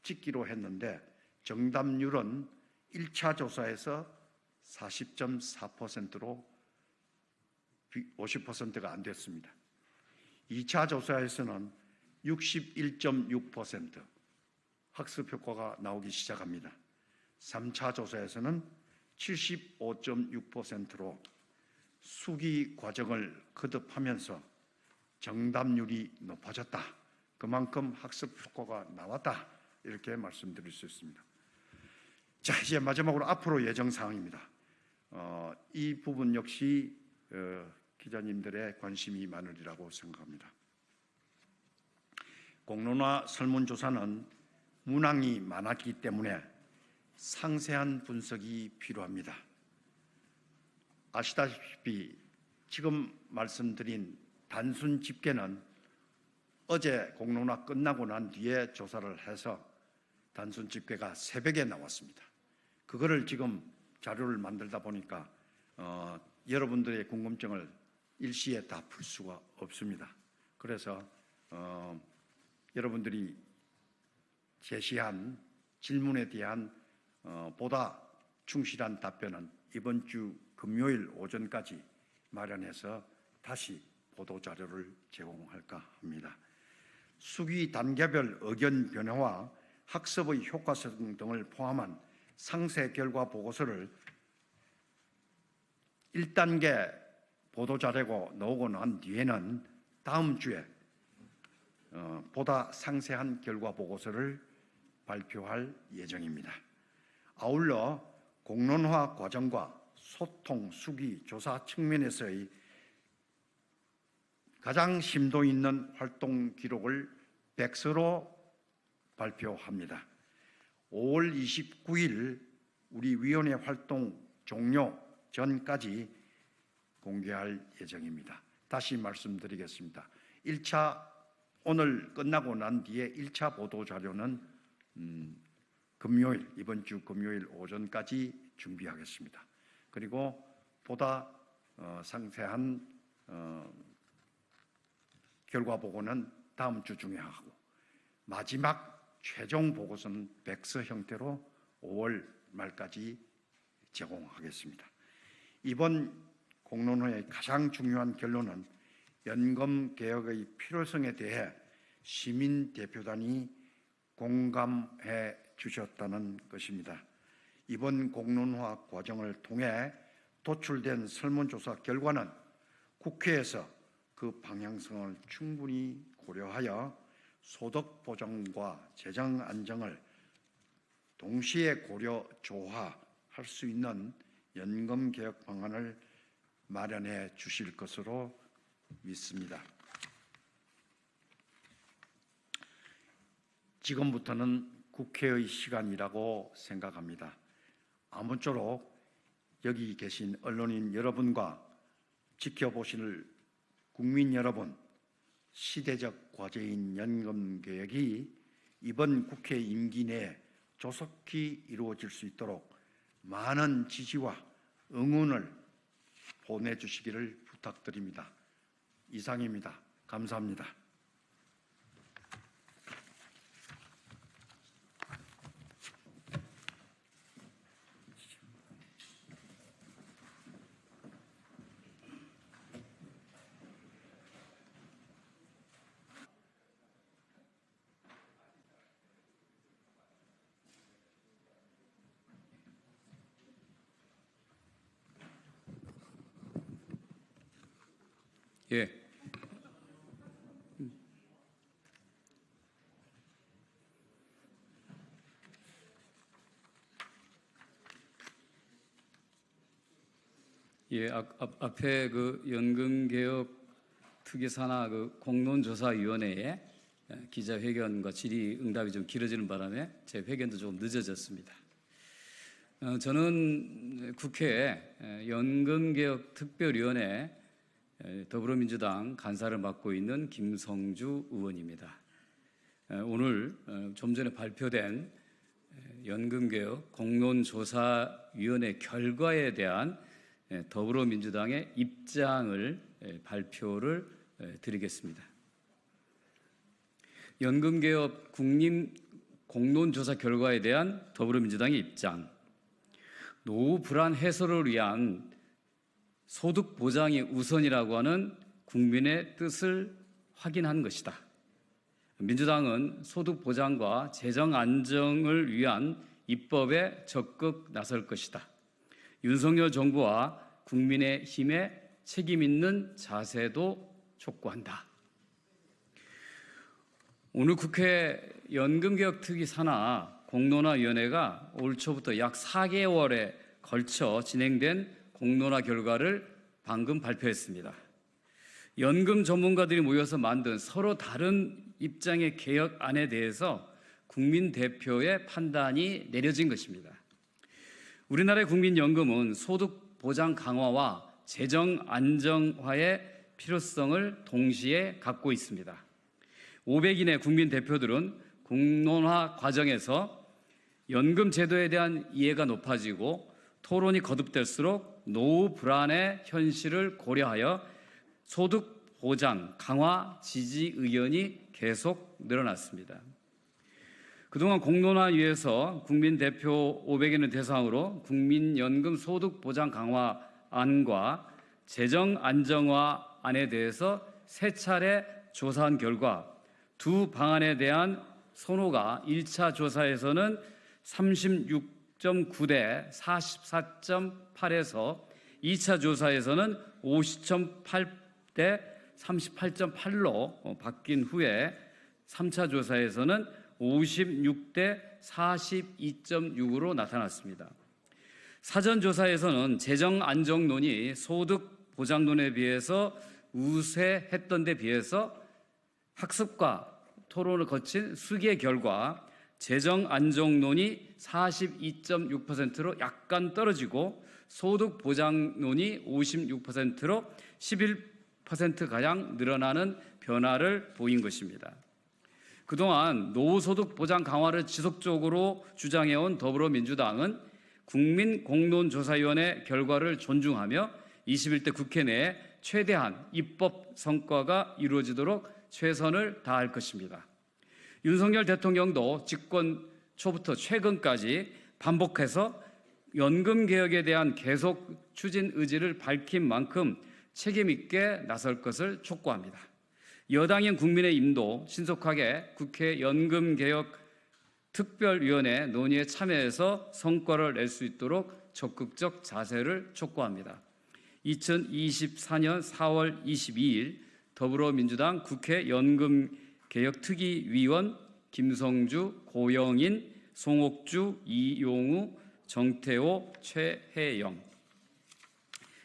찍기로 했는데 정답률은 1차 조사에서 40.4%로 50%가 안 됐습니다. 2차 조사에서는 61.6% 학습 효과가 나오기 시작합니다. 3차 조사에서는 75.6%로 수기 과정을 거듭하면서 정답률이 높아졌다. 그만큼 학습 효과가 나왔다. 이렇게 말씀드릴 수 있습니다. 자, 이제 마지막으로 앞으로 예정 사항입니다. 이 부분 역시 기자님들의 관심이 많으리라고 생각합니다. 공론화 설문조사는 문항이 많았기 때문에 상세한 분석이 필요합니다. 아시다시피 지금 말씀드린 단순 집계는 어제 공론화 끝나고 난 뒤에 조사를 해서 단순 집계가 새벽에 나왔습니다. 그거를 지금 자료를 만들다 보니까 여러분들의 궁금증을 일시에 다 풀 수가 없습니다. 그래서 여러분들이 제시한 질문에 대한 보다 충실한 답변은 이번 주 금요일 오전까지 마련해서 다시 보도자료를 제공할까 합니다. 수기 단계별 의견 변화와 학습의 효과성 등을 포함한 상세 결과 보고서를 1단계 보도자료가 나오고 난 뒤에는 다음 주에 보다 상세한 결과 보고서를 발표할 예정입니다. 아울러 공론화 과정과 소통, 수기, 조사 측면에서의 가장 심도 있는 활동 기록을 백서로 발표합니다. 5월 29일 우리 위원회 활동 종료 전까지 공개할 예정입니다. 다시 말씀드리겠습니다. 1차 오늘 끝나고 난 뒤에 1차 보도 자료는 금요일, 이번 주 금요일 오전까지 준비하겠습니다. 그리고 보다 상세한 결과 보고는 다음 주 중에 하고 마지막 최종 보고서는 백서 형태로 5월 말까지 제공하겠습니다. 이번 공론회의 가장 중요한 결론은 연금 개혁의 필요성에 대해 시민 대표단이 공감해 주셨다는 것입니다. 이번 공론화 과정을 통해 도출된 설문조사 결과는 국회에서 그 방향성을 충분히 고려하여 소득 보장과 재정 안정을 동시에 고려 조화할 수 있는 연금 개혁 방안을 마련해 주실 것으로 믿습니다. 지금부터는 국회의 시간이라고 생각합니다. 아무쪼록 여기 계신 언론인 여러분과 지켜보실 국민 여러분, 시대적 과제인 연금 개혁이 이번 국회 임기 내에 조속히 이루어질 수 있도록 많은 지지와 응원을 보내주시기를 부탁드립니다. 이상입니다. 감사합니다. 예. 예, 앞에 그 연금개혁 특위산하 그 공론조사위원회의 기자회견과 질의응답이 좀 길어지는 바람에 제 회견도 조금 늦어졌습니다. 저는 국회 연금개혁 특별위원회 더불어민주당 간사를 맡고 있는 김성주 의원입니다. 오늘 좀 전에 발표된 연금개혁 공론조사위원회 결과에 대한 더불어민주당의 입장을 발표를 드리겠습니다. 연금개혁 국민 공론조사 결과에 대한 더불어민주당의 입장. 노후 불안 해소를 위한 소득 보장이 우선이라고 하는 국민의 뜻을 확인한 것이다. 민주당은 소득 보장과 재정 안정을 위한 입법에 적극 나설 것이다. 윤석열 정부와 국민의힘의 책임 있는 자세도 촉구한다. 오늘 국회 연금개혁특위 산하 공론화위원회가 올 초부터 약 4개월에 걸쳐 진행된 공론화 결과를 방금 발표했습니다. 연금 전문가들이 모여서 만든 서로 다른 입장의 개혁안에 대해서 국민 대표의 판단이 내려진 것입니다. 우리나라의 국민연금은 소득 보장 강화와 재정 안정화의 필요성을 동시에 갖고 있습니다. 500인의 국민 대표들은 공론화 과정에서 연금 제도에 대한 이해가 높아지고 토론이 거듭될수록 노후 불안의 현실을 고려하여 소득 보장 강화 지지 의견이 계속 늘어났습니다. 그동안 공론화위에서 국민 대표 500여인을 대상으로 국민연금 소득 보장 강화안과 재정 안정화안에 대해서 세 차례 조사한 결과 두 방안에 대한 선호가 1차 조사에서는 36.9대 44.8에서 2차 조사에서는 50.8대 38.8로 바뀐 후에 3차 조사에서는 56대 42.6으로 나타났습니다. 사전조사에서는 재정 안정론이 소득 보장론에 비해서 우세했던 데 비해서 학습과 토론을 거친 수기의 결과 재정 안정론이 42.6%로 약간 떨어지고 소득 보장론이 56%로 11%가량 늘어나는 변화를 보인 것입니다. 그동안 노후소득 보장 강화를 지속적으로 주장해온 더불어민주당은 국민공론조사위원회 결과를 존중하며 21대 국회 내에 최대한 입법 성과가 이루어지도록 최선을 다할 것입니다. 윤석열 대통령도 집권 초부터 최근까지 반복해서 연금 개혁에 대한 계속 추진 의지를 밝힌 만큼 책임 있게 나설 것을 촉구합니다. 여당인 국민의힘도 신속하게 국회 연금개혁 특별위원회 논의에 참여해서 성과를 낼 수 있도록 적극적 자세를 촉구합니다. 2024년 4월 22일 더불어민주당 국회 연금개혁특위위원 김성주, 고영인, 송옥주, 이용우, 정태호, 최혜영.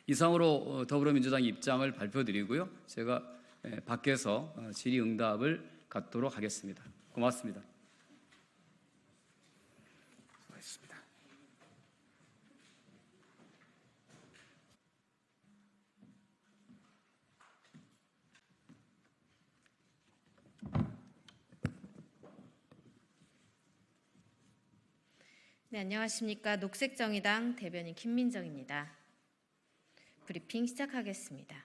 이상으로 더불어민주당 입장을 발표드리고요. 제가 밖에서 질의응답을 갖도록 하겠습니다. 고맙습니다. 수고하셨습니다. 네, 안녕하십니까. 녹색정의당 대변인 김민정입니다. 브리핑 시작하겠습니다.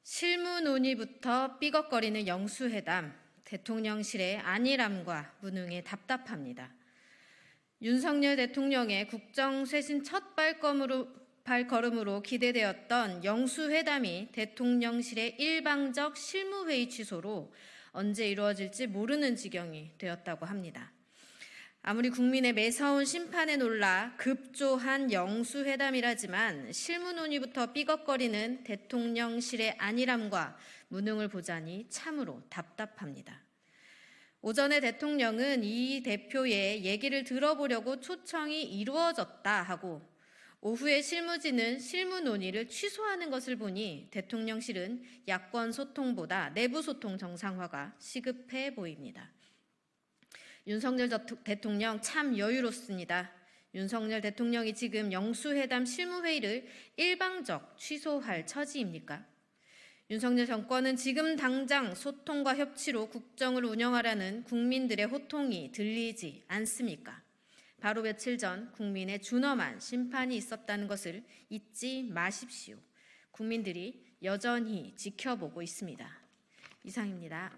실무 논의부터 삐걱거리는 영수회담, 대통령실의 안일함과 무능에 답답합니다. 윤석열 대통령의 국정쇄신 첫 발걸음으로 기대되었던 영수회담이 대통령실의 일방적 실무회의 취소로 언제 이루어질지 모르는 지경이 되었다고 합니다. 아무리 국민의 매서운 심판에 놀라 급조한 영수회담이라지만 실무 논의부터 삐걱거리는 대통령실의 안일함과 무능을 보자니 참으로 답답합니다. 오전에 대통령은 이 대표의 얘기를 들어보려고 초청이 이루어졌다 하고 오후에 실무진은 실무 논의를 취소하는 것을 보니 대통령실은 야권 소통보다 내부 소통 정상화가 시급해 보입니다. 윤석열 대통령 참 여유롭습니다. 윤석열 대통령이 지금 영수회담 실무회의를 일방적 취소할 처지입니까? 윤석열 정권은 지금 당장 소통과 협치로 국정을 운영하라는 국민들의 호통이 들리지 않습니까? 바로 며칠 전 국민의 준엄한 심판이 있었다는 것을 잊지 마십시오. 국민들이 여전히 지켜보고 있습니다. 이상입니다.